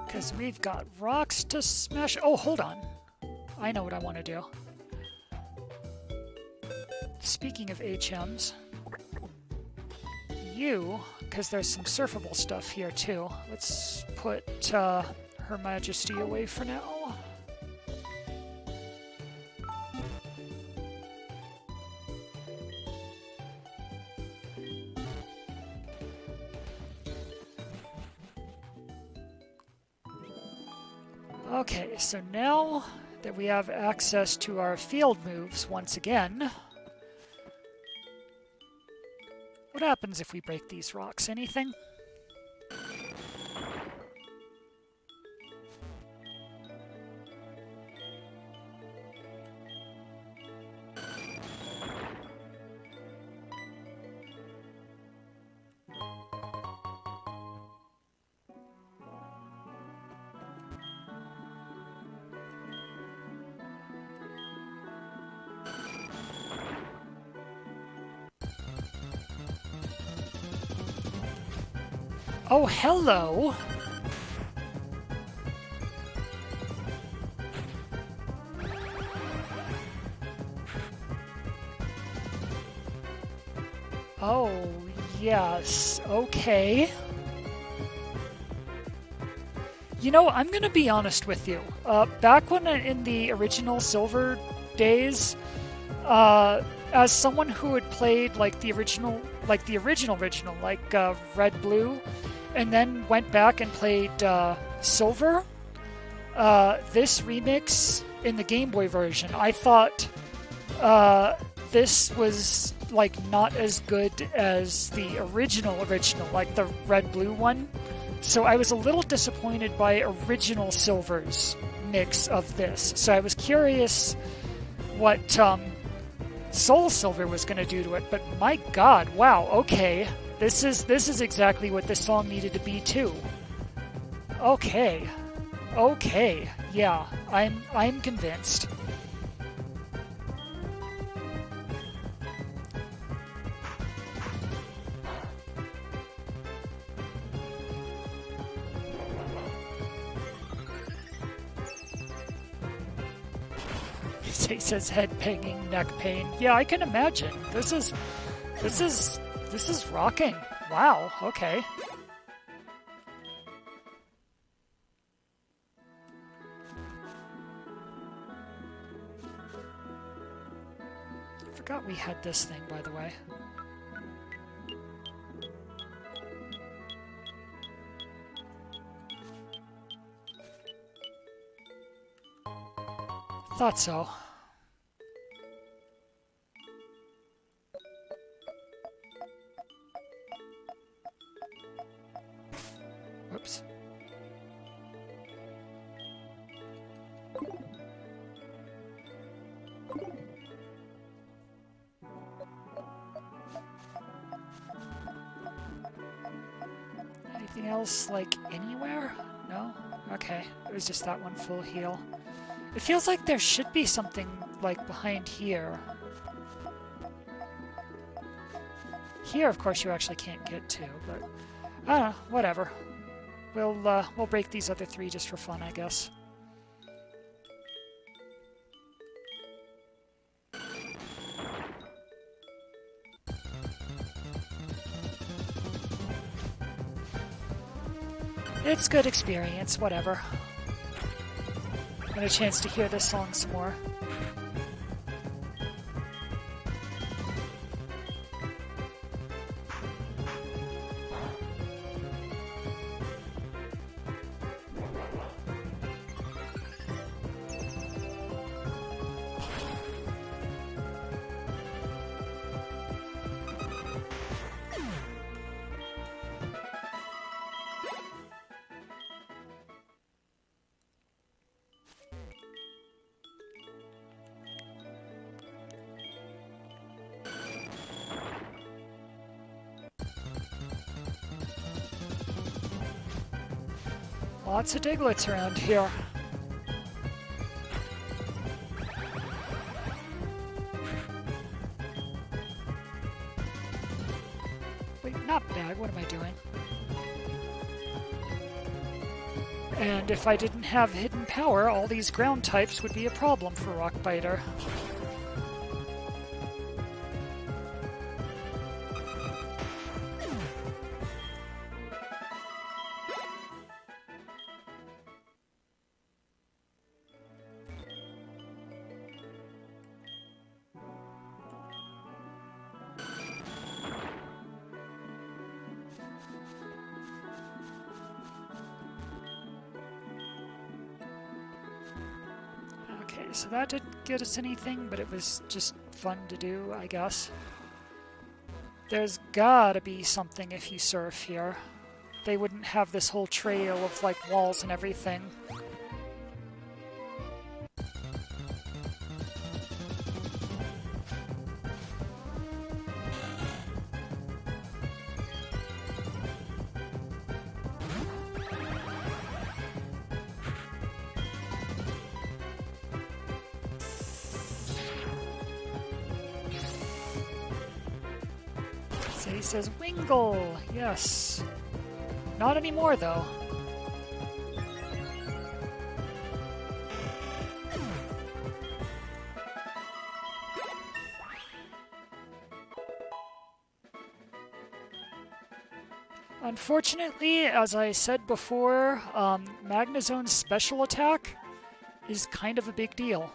Because we've got rocks to smash. Oh, hold on. I know what I want to do. Speaking of HMs, because there's some surfable stuff here too. Let's put Her Majesty away for now. Okay, so now that we have access to our field moves once again, what happens if we break these rocks? Anything? Oh, hello! Oh, yes, okay. You know, I'm gonna be honest with you. Back when in the original Silver days, as someone who had played like the original, like Red Blue, and then went back and played Silver, this remix in the Game Boy version, I thought this was like not as good as the original, like the Red Blue one. So I was a little disappointed by original Silver's mix of this. So I was curious what SoulSilver was going to do to it. But my God, wow, okay, this is exactly what this song needed to be too. Okay, yeah, I'm convinced. He says head banging, neck pain. Yeah, I can imagine. This is rocking. Wow, okay. I forgot we had this thing, by the way. Thought so. Whoops. Anything else, like, anywhere? No? Okay. It was just that one full heal. It feels like there should be something, like, behind here. Here, of course, you actually can't get to, but I don't know, whatever. We'll break these other three just for fun, I guess. It's good experience, whatever. And a chance to hear this song some more. Lots of Diglets around here. Wait, not bad. What am I doing? And if I didn't have hidden power, all these ground types would be a problem for Rockbiter. So that didn't get us anything, but it was just fun to do, I guess. There's gotta be something if you surf here. They wouldn't have this whole trail of, like, walls and everything. So he says, Wingle! Yes. Not anymore, though. Unfortunately, as I said before, Magnazone's special attack is kind of a big deal.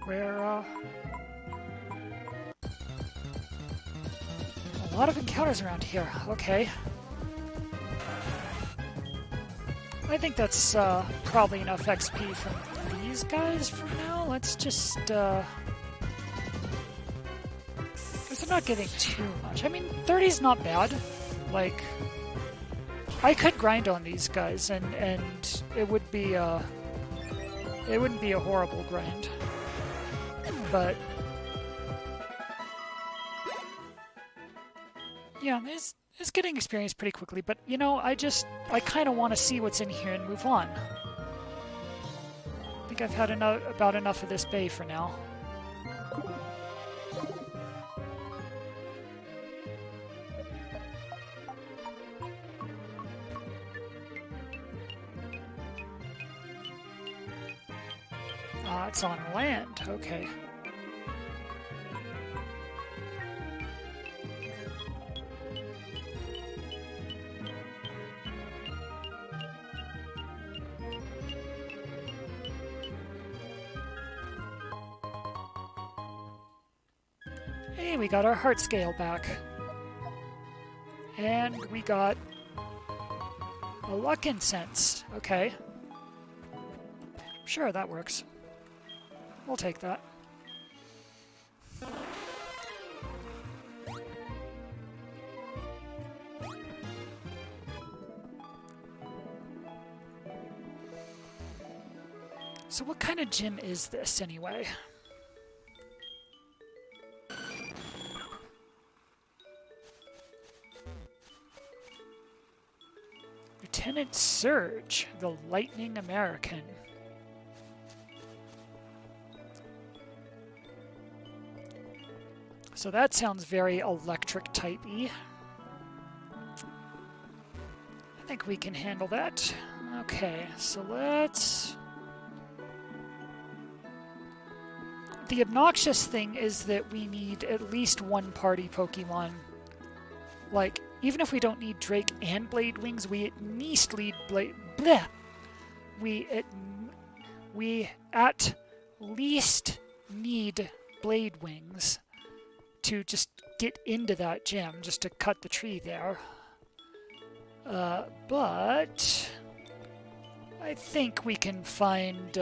Where, a lot of encounters around here. Okay. I think that's probably enough XP from these guys for now. Let's just, because they're not getting too much. I mean, 30's not bad. Like, I could grind on these guys, and it would be, it wouldn't be a horrible grind. But yeah, it's getting experience pretty quickly. But you know, I kind of want to see what's in here and move on. I think I've had about enough of this bay for now. It's on land. Okay. Hey, we got our heart scale back. And we got a luck incense. Okay. Sure, that works. We'll take that. So what kind of gym is this anyway? Lieutenant Surge, the Lightning American. So that sounds very electric type-y. I think we can handle that. Okay, so let's... The obnoxious thing is that we need at least one party Pokemon. Like, even if we don't need Drake and Blade Wings, we at least need Bleh! We at least need Blade Wings to just get into that gym, just to cut the tree there. But I think we can find...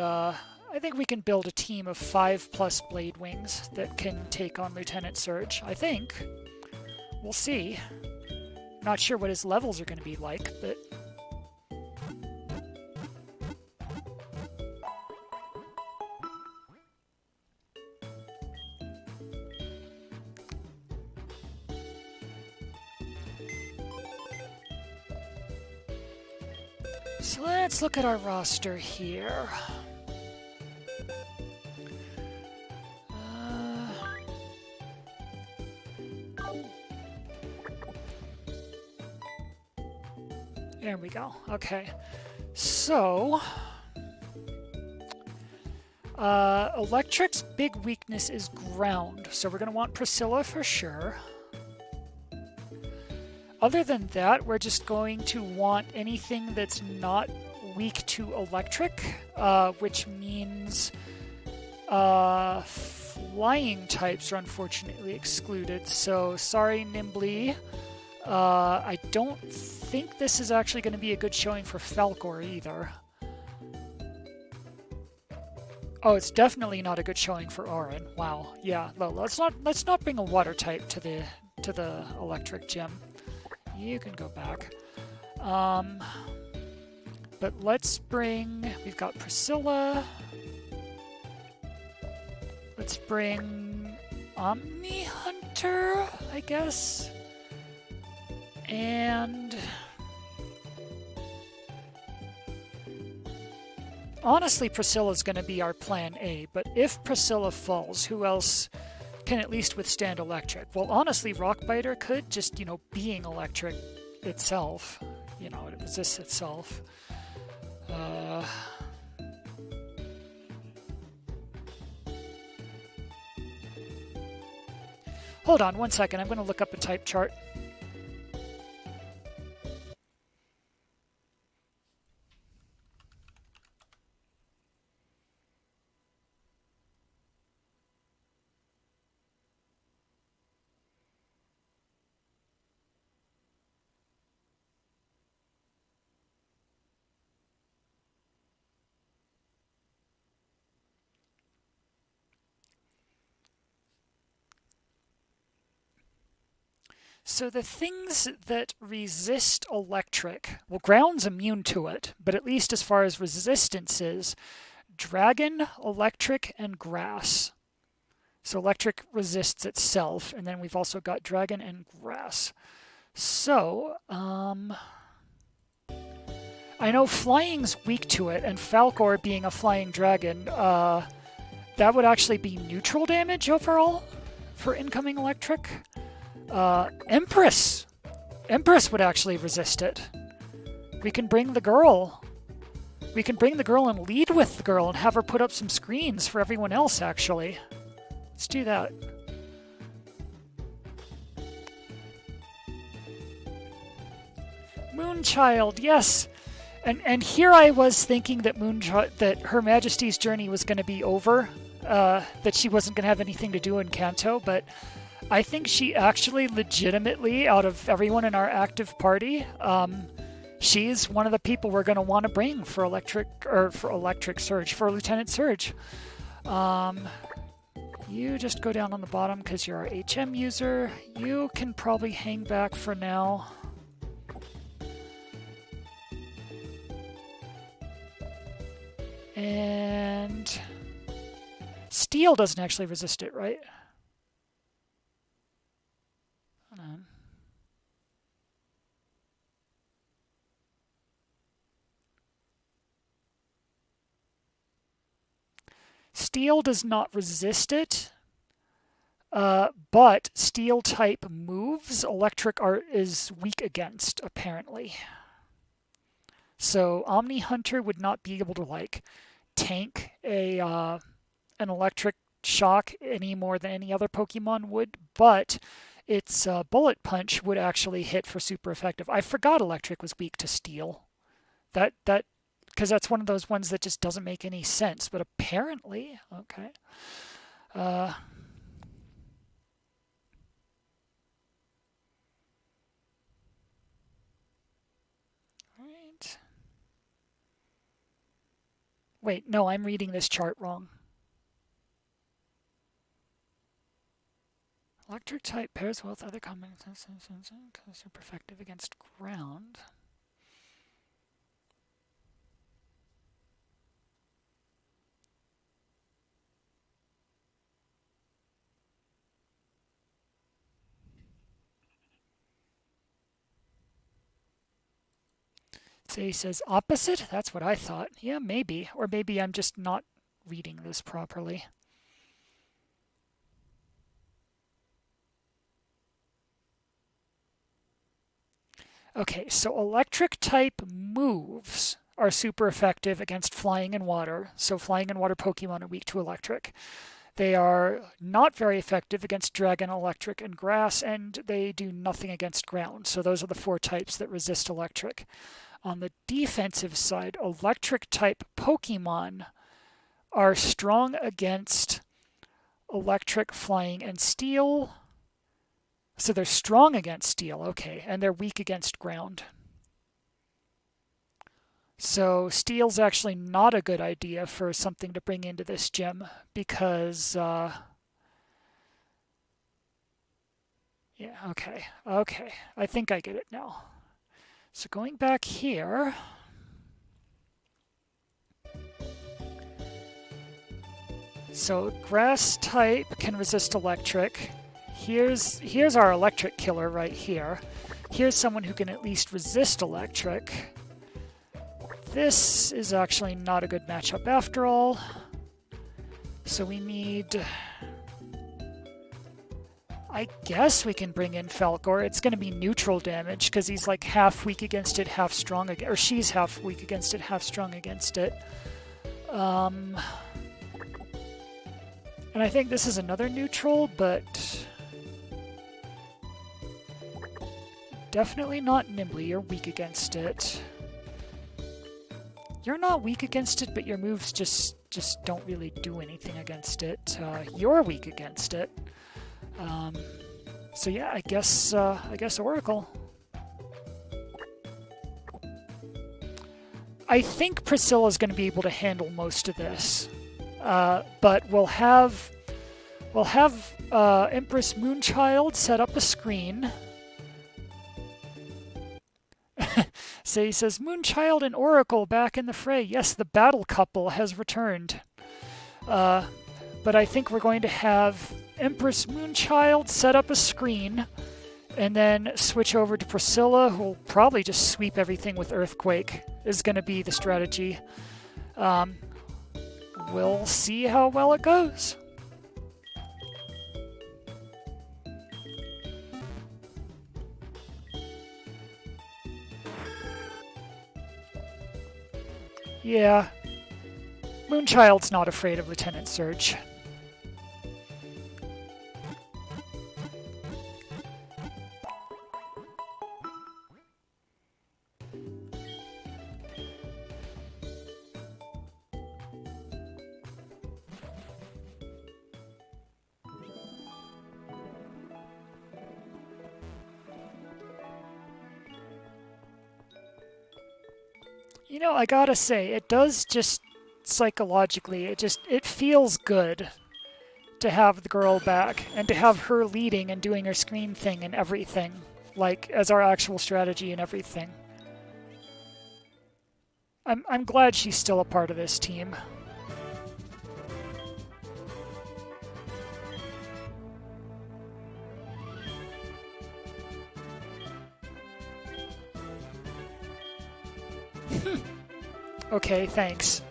I think we can build a team of 5+ Blade Wings that can take on Lieutenant Surge. I think. We'll see. Not sure what his levels are going to be like, but... So let's look at our roster here. There we go. Okay. So, Electric's big weakness is ground, so we're going to want Priscilla for sure. Other than that, we're just going to want anything that's not weak to Electric, which means flying types are unfortunately excluded. So, sorry, Nimbly. I don't think this is actually going to be a good showing for Falcor either. Oh, it's definitely not a good showing for Orin. Wow. Yeah. Well, let's not bring a water type to the Electric Gym. You can go back. But let's bring. We've got Priscilla. Let's bring Omni Hunter, I guess. And honestly, Priscilla's going to be our plan A, but if Priscilla falls, who else can at least withstand electric? Well, honestly, Rockbiter could, just, being electric itself. It resists itself. Hold on one second, I'm going to look up a type chart. So the things that resist electric, well, ground's immune to it, but at least as far as resistance is, dragon, electric, and grass. So electric resists itself, and then we've also got dragon and grass. So, I know flying's weak to it, and Falcor being a flying dragon, that would actually be neutral damage overall for incoming electric. Empress would actually resist it. We can bring the girl. We can bring the girl and lead with the girl and have her put up some screens for everyone else, actually. Let's do that. Moonchild, yes. And here I was thinking that that Her Majesty's journey was going to be over, that she wasn't going to have anything to do in Kanto, but I think she actually legitimately, out of everyone in our active party, she's one of the people we're going to want to bring for Electric Surge, for Lieutenant Surge. You just go down on the bottom because you're our HM user. You can probably hang back for now. And steel doesn't actually resist it, right? Hold on. Steel does not resist it, but steel type moves electric is weak against, apparently. So Omni Hunter would not be able to tank an electric shock any more than any other Pokemon would, but its bullet punch would actually hit for super effective. I forgot electric was weak to steel. That because that's one of those ones that just doesn't make any sense, but apparently, okay. Right. Wait, no, I'm reading this chart wrong. Electric type pairs well with other combinations, super effective against ground. Say says opposite? That's what I thought. Yeah, maybe. Or maybe I'm just not reading this properly. Okay, so electric type moves are super effective against flying and water. So flying and water Pokemon are weak to electric. They are not very effective against dragon, electric, and grass, and they do nothing against ground. So those are the 4 types that resist electric. On the defensive side, electric type Pokemon are strong against electric, flying, and steel. So they're strong against steel, okay, and they're weak against ground. So steel's actually not a good idea for something to bring into this gym because, yeah, okay, I think I get it now. So going back here, so grass type can resist electric. Here's our electric killer right here. Here's someone who can at least resist electric. This is actually not a good matchup after all. So we need... I guess we can bring in Falcor. It's going to be neutral damage because he's like half weak against it, half strong against it. Or she's half weak against it, half strong against it. And I think this is another neutral, but... definitely not Nimbly. You're weak against it. You're not weak against it, but your moves just don't really do anything against it. You're weak against it. So yeah, I guess Oracle. I think Priscilla's going to be able to handle most of this, but we'll have Empress Moonchild set up a screen. So he says, Moonchild and Oracle back in the fray. Yes, the battle couple has returned. But I think we're going to have Empress Moonchild set up a screen and then switch over to Priscilla, who'll probably just sweep everything with Earthquake, is going to be the strategy. We'll see how well it goes. Yeah, Moonchild's not afraid of Lieutenant Surge. You know, I gotta say, it does just psychologically, it feels good to have the girl back and to have her leading and doing her screen thing and everything, like as our actual strategy and everything. I'm glad she's still a part of this team. Okay, thanks.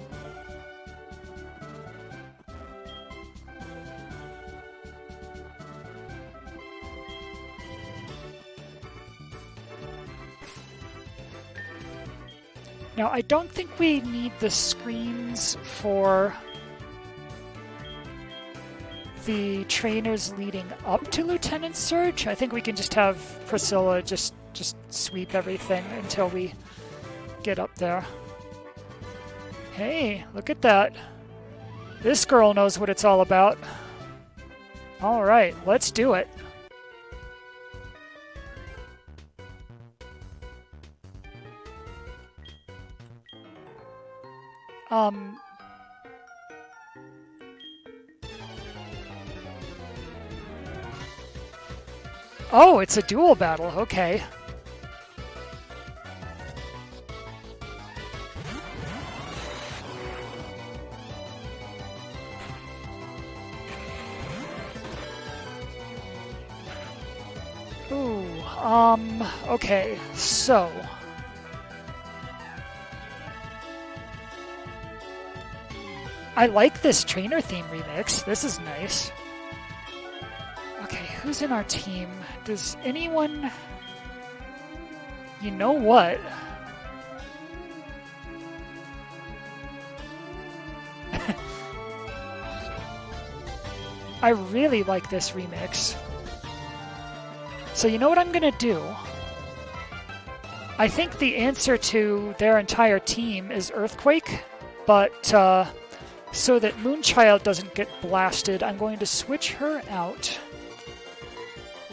Now, I don't think we need the screens for the trainers leading up to Lieutenant Surge. I think we can just have Priscilla just sweep everything until we get up there. Hey, look at that. This girl knows what it's all about. Alright, let's do it. Oh, it's a duel battle, okay. Okay, so I like this trainer theme remix. This is nice. Okay, who's in our team? Does anyone... You know what? I really like this remix. So you know what I'm gonna do? I think the answer to their entire team is Earthquake, but so that Moonchild doesn't get blasted, I'm going to switch her out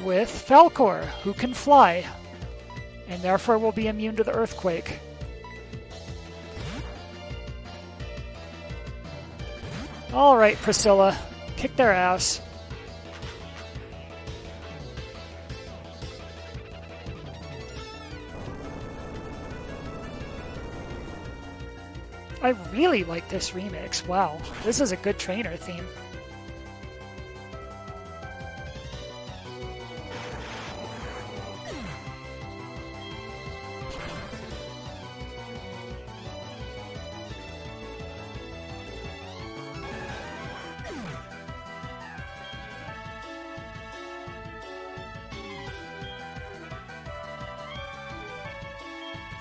with Falcor, who can fly, and therefore will be immune to the Earthquake. Alright, Priscilla. Kick their ass. I really like this remix. Wow, this is a good trainer theme.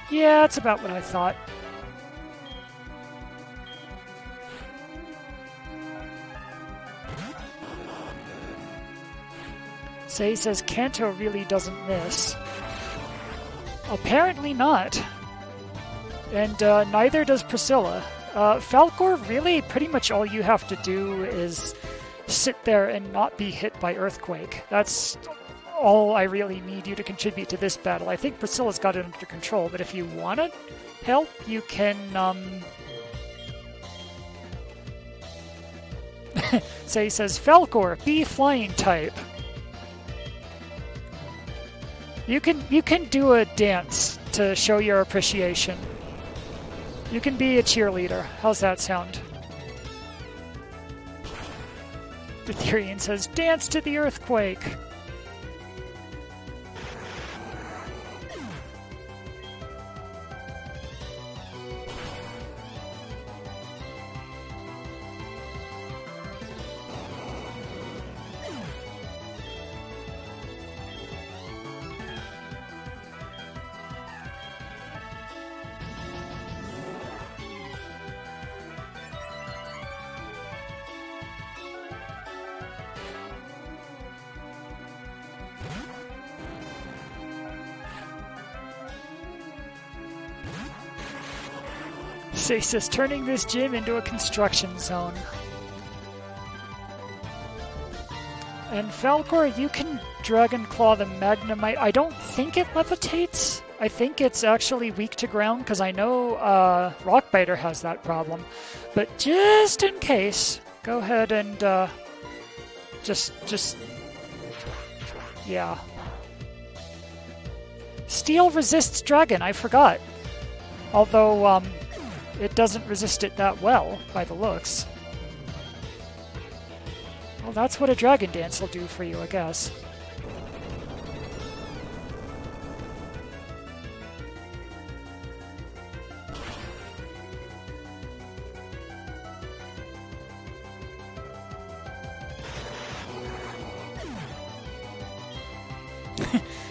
Yeah, that's about what I thought. Say says Kanto really doesn't miss. Apparently not. And neither does Priscilla. Falcor, really, pretty much all you have to do is sit there and not be hit by Earthquake. That's all I really need you to contribute to this battle. I think Priscilla's got it under control, but if you want to help, you can... Say says, Falcor, be flying type. You can do a dance to show your appreciation. You can be a cheerleader. How's that sound? Etherean says, dance to the Earthquake. Says turning this gym into a construction zone. And Falcor, you can Dragon Claw the Magnemite. I don't think it levitates. I think it's actually weak to ground, because I know Rockbiter has that problem. But just in case, go ahead and just yeah. Steel resists Dragon, I forgot. Although, it doesn't resist it that well, by the looks. Well, that's what a Dragon Dance will do for you, I guess.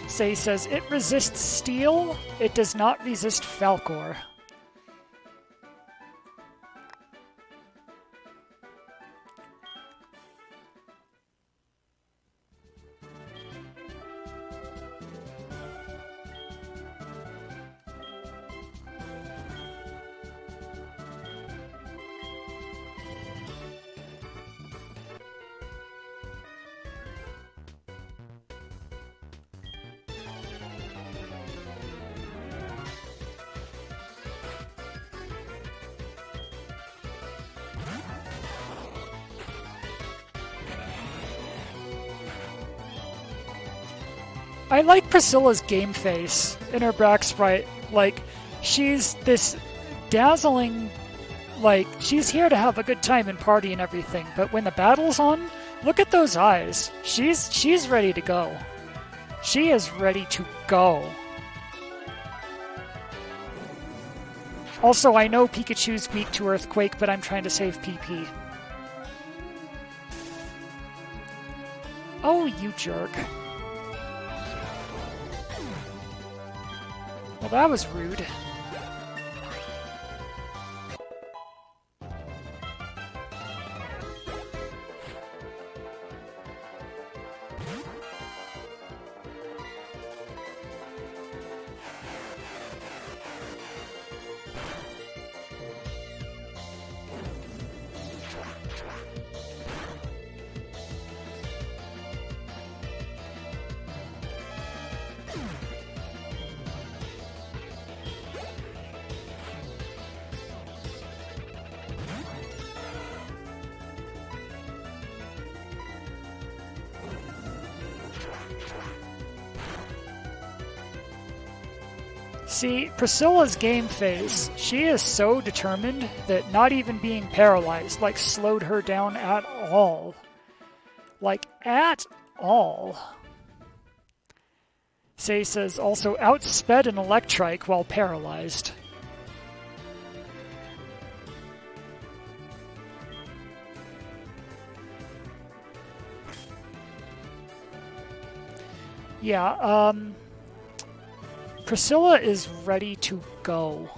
Say says, it resists steel, it does not resist Falcor. I like Priscilla's game face in her back sprite. Like, she's this dazzling, like, she's here to have a good time and party and everything, but when the battle's on, look at those eyes. She's ready to go. She is ready to go. Also, I know Pikachu's weak to Earthquake, but I'm trying to save PP. Oh, you jerk. Well, that was rude. See, Priscilla's game phase, she is so determined that not even being paralyzed, like, slowed her down at all. Like, at all. Say says also outsped an Electrike while paralyzed. Yeah, Priscilla is ready to go.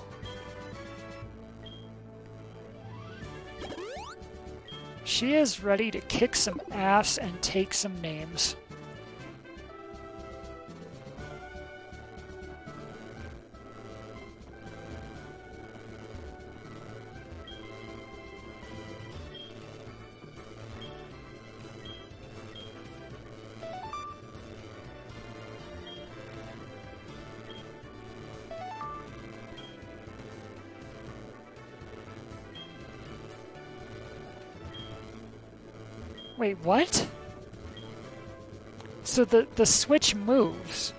She is ready to kick some ass and take some names. Wait, what? So the switch moves.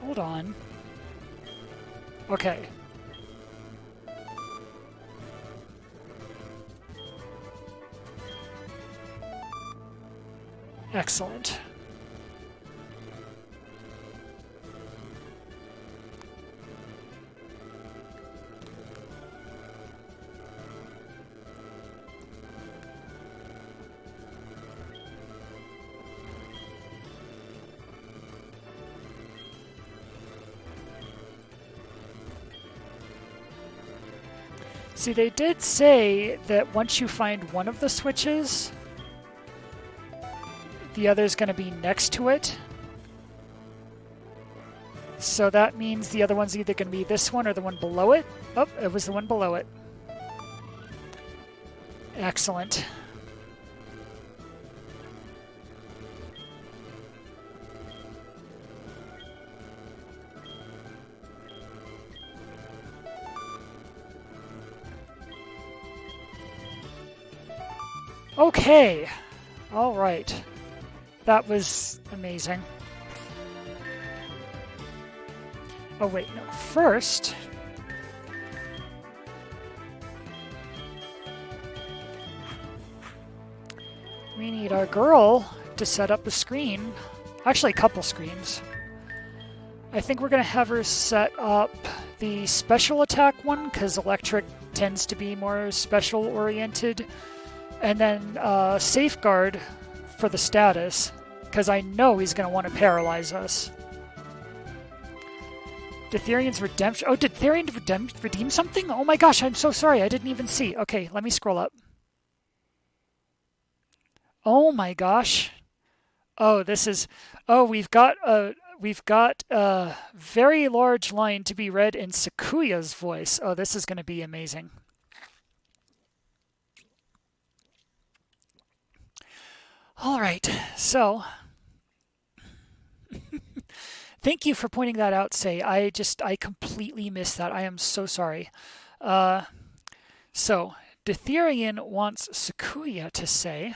Hold on. Okay. Excellent. See, they did say that once you find one of the switches, the other's going to be next to it. So that means the other one's either going to be this one or the one below it. Oh, it was the one below it. Excellent. Okay. All right. That was amazing. Oh, wait, no. First, we need our girl to set up a screen. Actually, a couple screens. I think we're going to have her set up the special attack one, because electric tends to be more special oriented. And then safeguard for the status, because I know he's going to want to paralyze us. Ditherian's redemption. Oh, did Therian redeem something? Oh my gosh, I'm so sorry. I didn't even see. Okay, let me scroll up. Oh my gosh. Oh, this is. Oh, we've got a very large line to be read in Sakuya's voice. Oh, this is going to be amazing. All right, so Thank you for pointing that out, Say. I completely missed that. I am so sorry. Uh, so, Ditherian wants Sakuya to say,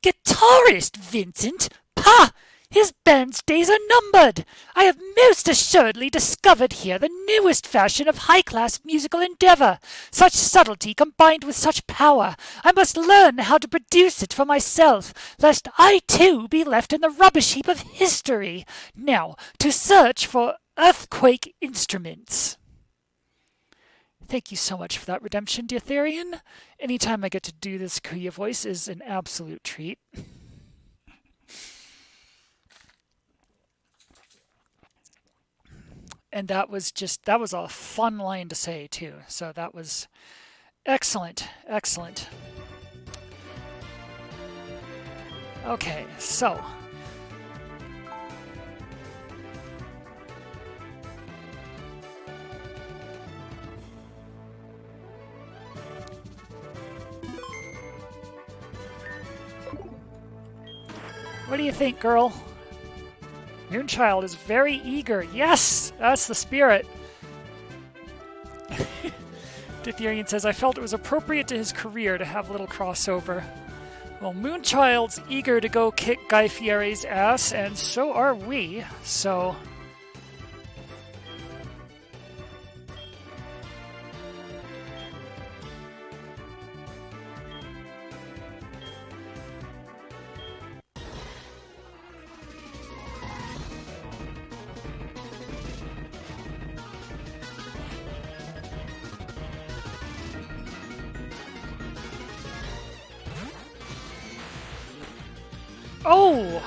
Guitarist, Vincent! Pah! His band's days are numbered! I have most assuredly discovered here the newest fashion of high-class musical endeavour. Such subtlety combined with such power, I must learn how to produce it for myself, lest I too be left in the rubbish heap of history. Now, to search for earthquake instruments. Thank you so much for that redemption, Ditherian. Anytime I get to do this Kuya voice is an absolute treat. And that was a fun line to say too. So that was excellent, excellent. Okay, so what do you think, girl? Moonchild is very eager. Yes, that's the spirit. Ditherian says, I felt it was appropriate to his career to have a little crossover. Well, Moonchild's eager to go kick Guy Fieri's ass, and so are we, so... Oh!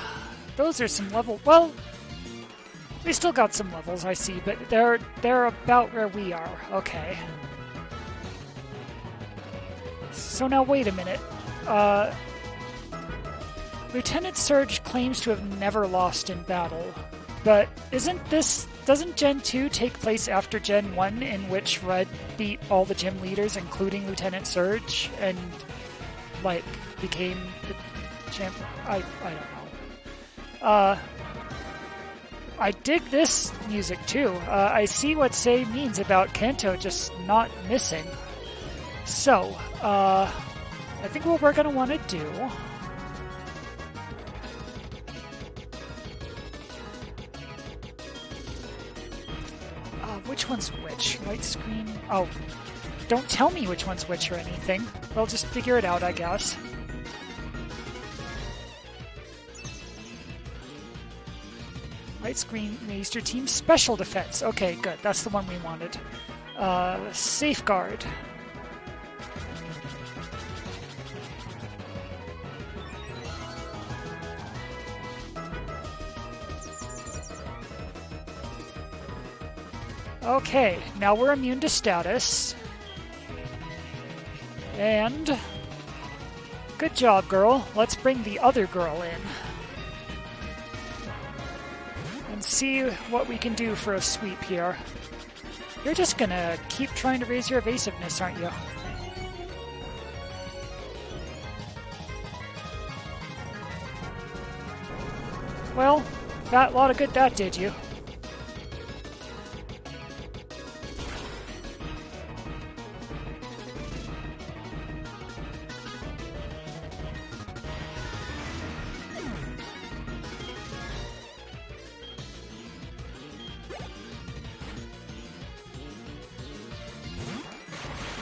Those are some level... Well, we still got some levels, I see, but they're about where we are. Okay. So now wait a minute. Lieutenant Surge claims to have never lost in battle, but doesn't Gen 2 take place after Gen 1, in which Red beat all the gym leaders, including Lieutenant Surge, and, like, became the champion? I don't know. I dig this music too. I see what Sei means about Kanto just not missing. So, I think what we're gonna want to do... which one's which? White screen? Oh, don't tell me which one's which or anything. We'll just figure it out, I guess. White screen raised your team's special defense. Okay, good. That's the one we wanted. Safeguard. Okay, now we're immune to status. And... good job, girl. Let's bring the other girl in. And see what we can do for a sweep here. You're just gonna keep trying to raise your evasiveness, aren't you? Well, that lot of good that did you.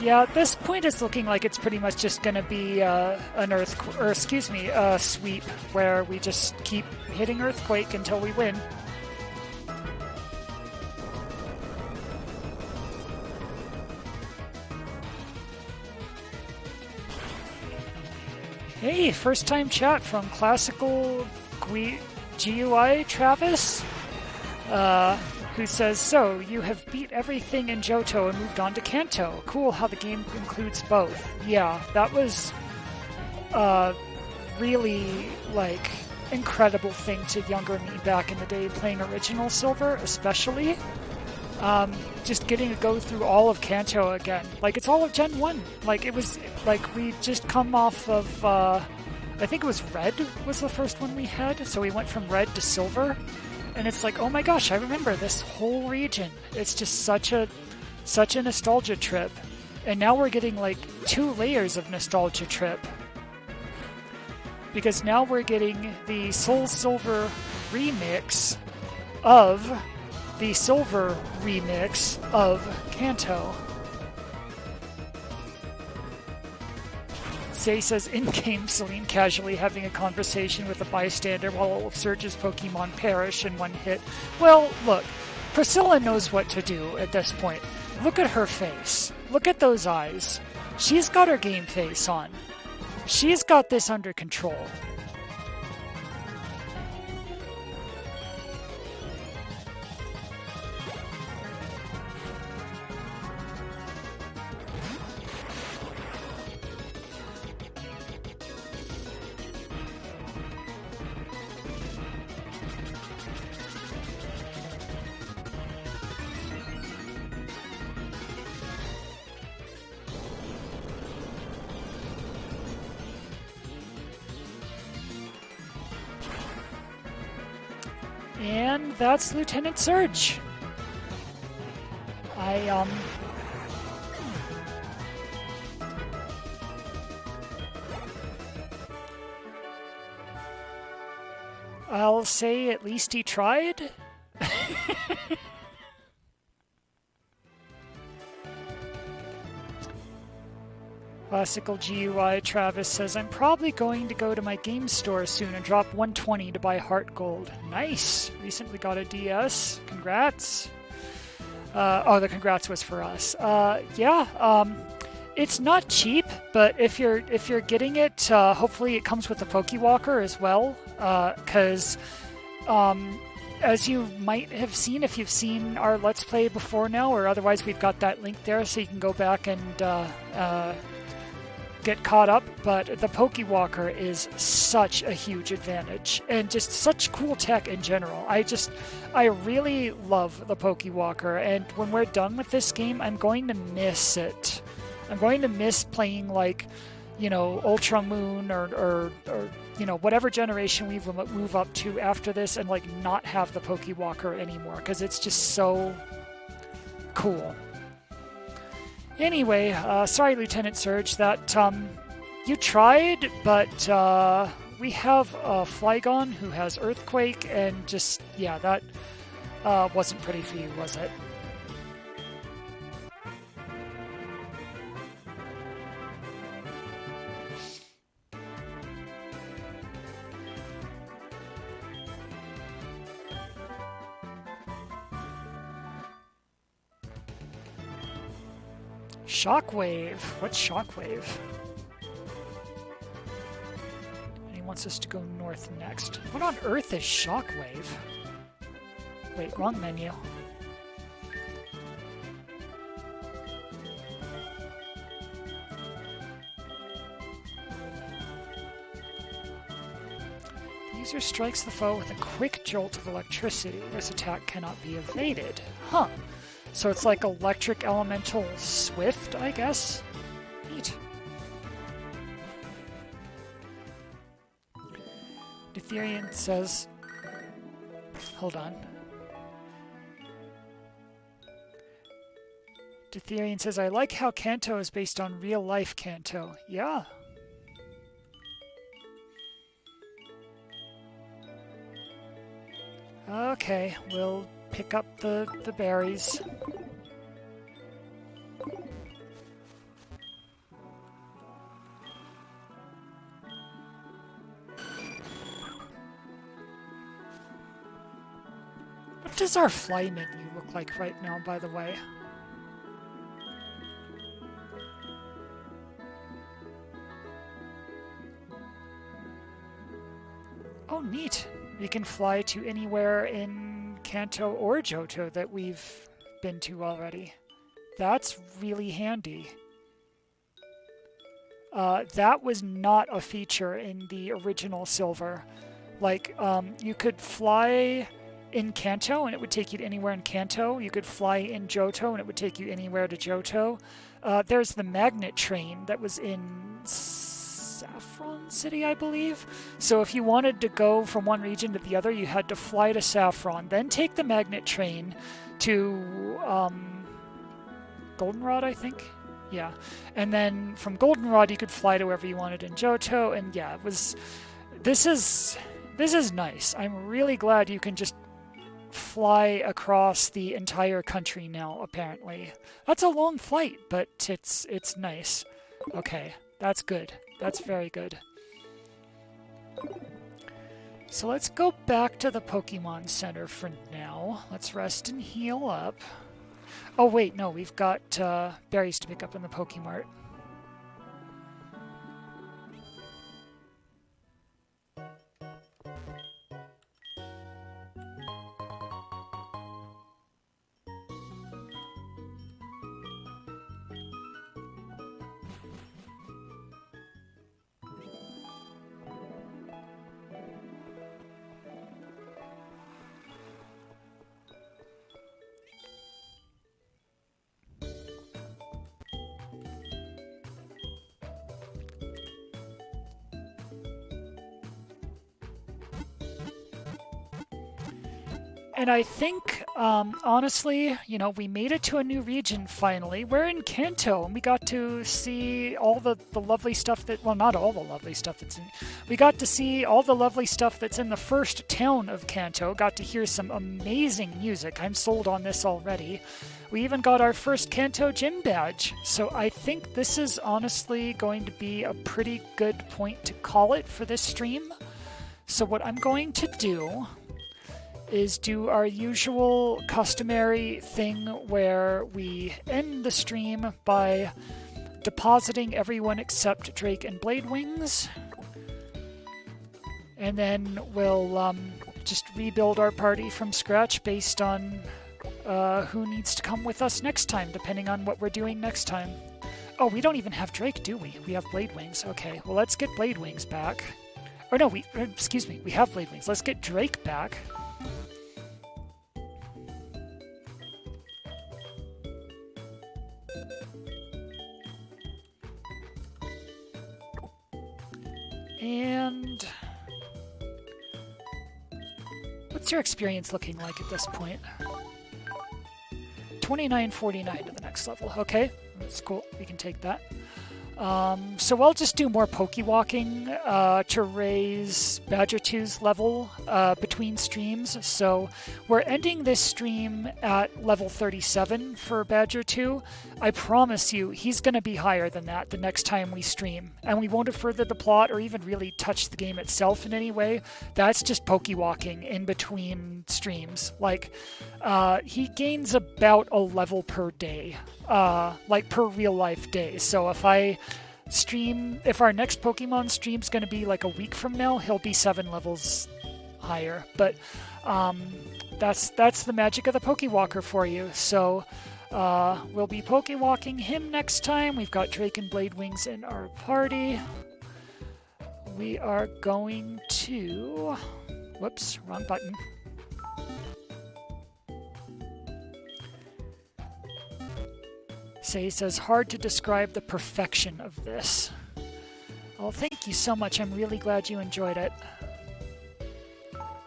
Yeah, at this point it's looking like it's pretty much just going to be a sweep where we just keep hitting Earthquake until we win. Hey, first time chat from Classical GUI Travis. Who says, so, you have beat everything in Johto and moved on to Kanto. Cool how the game includes both. Yeah, that was a really, like, incredible thing to younger me back in the day playing Original Silver, especially. Just getting to go through all of Kanto again. Like, it's all of Gen 1. Like, it was, like, we just come off of, I think it was Red was the first one we had, so we went from Red to Silver. and it's like, oh my gosh, I remember this whole region. It's just such a nostalgia trip. And now we're getting like 2 layers of nostalgia trip. Because now we're getting the SoulSilver remix of the Silver remix of Kanto. Say says, in-game, Celine casually having a conversation with a bystander while all of Surge's Pokemon perish in one hit. Well, look, Priscilla knows what to do at this point. Look at her face. Look at those eyes. She's got her game face on. She's got this under control. And that's Lieutenant Surge. I'll say at least he tried. Classical GUI Travis says, I'm probably going to go to my game store soon and drop 120 to buy Heart Gold. Nice. Recently got a DS. Congrats. Oh, the congrats was for us. It's not cheap, but if you're getting it, hopefully it comes with the Pokewalker as well, because as you might have seen if you've seen our Let's Play before now, or otherwise we've got that link there so you can go back and get caught up, but the Pokewalker is such a huge advantage and just such cool tech in general. I really love the Pokewalker, and when we're done with this game, I'm going to miss it. I'm going to miss playing like, Ultra Moon or whatever generation we move up to after this, and like not have the Pokewalker anymore, because it's just so cool. Anyway, sorry, Lieutenant Surge, that you tried, but we have a Flygon who has Earthquake, and just, yeah, that wasn't pretty for you, was it? Shockwave? What's Shockwave? And he wants us to go north next. What on earth is Shockwave? Wait, wrong menu. The user strikes the foe with a quick jolt of electricity. This attack cannot be evaded. Huh. So it's like Electric Elemental Swift, I guess? Neat. Ditherian says... Hold on. Ditherian says, I like how Kanto is based on real-life Kanto. Yeah. Okay, we'll pick up the berries. What does our fly menu look like right now, by the way? Oh, neat. We can fly to anywhere in Kanto or Johto that we've been to already. That's really handy. That was not a feature in the original Silver. Like, you could fly in Kanto and it would take you to anywhere in Kanto. You could fly in Johto and it would take you anywhere to Johto. There's the magnet train that was in Saffron City, I believe. So if you wanted to go from one region to the other, you had to fly to Saffron, then take the magnet train to Goldenrod, I think. Yeah, and then from Goldenrod you could fly to wherever you wanted in Johto, and yeah, it was. This is nice. I'm really glad you can just fly across the entire country now. Apparently, that's a long flight, but it's nice. Okay, that's good. That's very good. So let's go back to the Pokemon Center for now. Let's rest and heal up. Oh wait, no, we've got berries to pick up in the Pokemart. And I think, honestly, you know, we made it to a new region finally. We're in Kanto, and we got to see all the lovely stuff that, well, not all the lovely stuff that's in, we got to see all the lovely stuff that's in the first town of Kanto. Got to hear some amazing music. I'm sold on this already. We even got our first Kanto Gym badge. So I think this is honestly going to be a pretty good point to call it for this stream. So what I'm going to do is do our usual customary thing where we end the stream by depositing everyone except Drake and Bladewings. And then we'll just rebuild our party from scratch based on who needs to come with us next time, depending on what we're doing next time. Oh, we don't even have Drake, do we? We have Bladewings. Okay, well, let's get Bladewings back. Or no, excuse me, we have Bladewings. Let's get Drake back. And what's your experience looking like at this point? 2949 to the next level. Okay, that's cool. We can take that. So I'll just do more Pokewalking to raise Badger 2's level between streams. So we're ending this stream at level 37 for Badger 2. I promise you, he's going to be higher than that the next time we stream. And we won't have furthered the plot or even really touched the game itself in any way. That's just Pokewalking in between streams. Like, he gains about a level per day, like per real life day. So if our next Pokemon stream's going to be like a week from now, he'll be 7 levels higher. But that's the magic of the Pokewalker for you. So we'll be Pokewalking him next time. We've got Drake and Bladewings in our party. We are going to... Whoops, wrong button. He says, hard to describe the perfection of this. Well, thank you so much. I'm really glad you enjoyed it.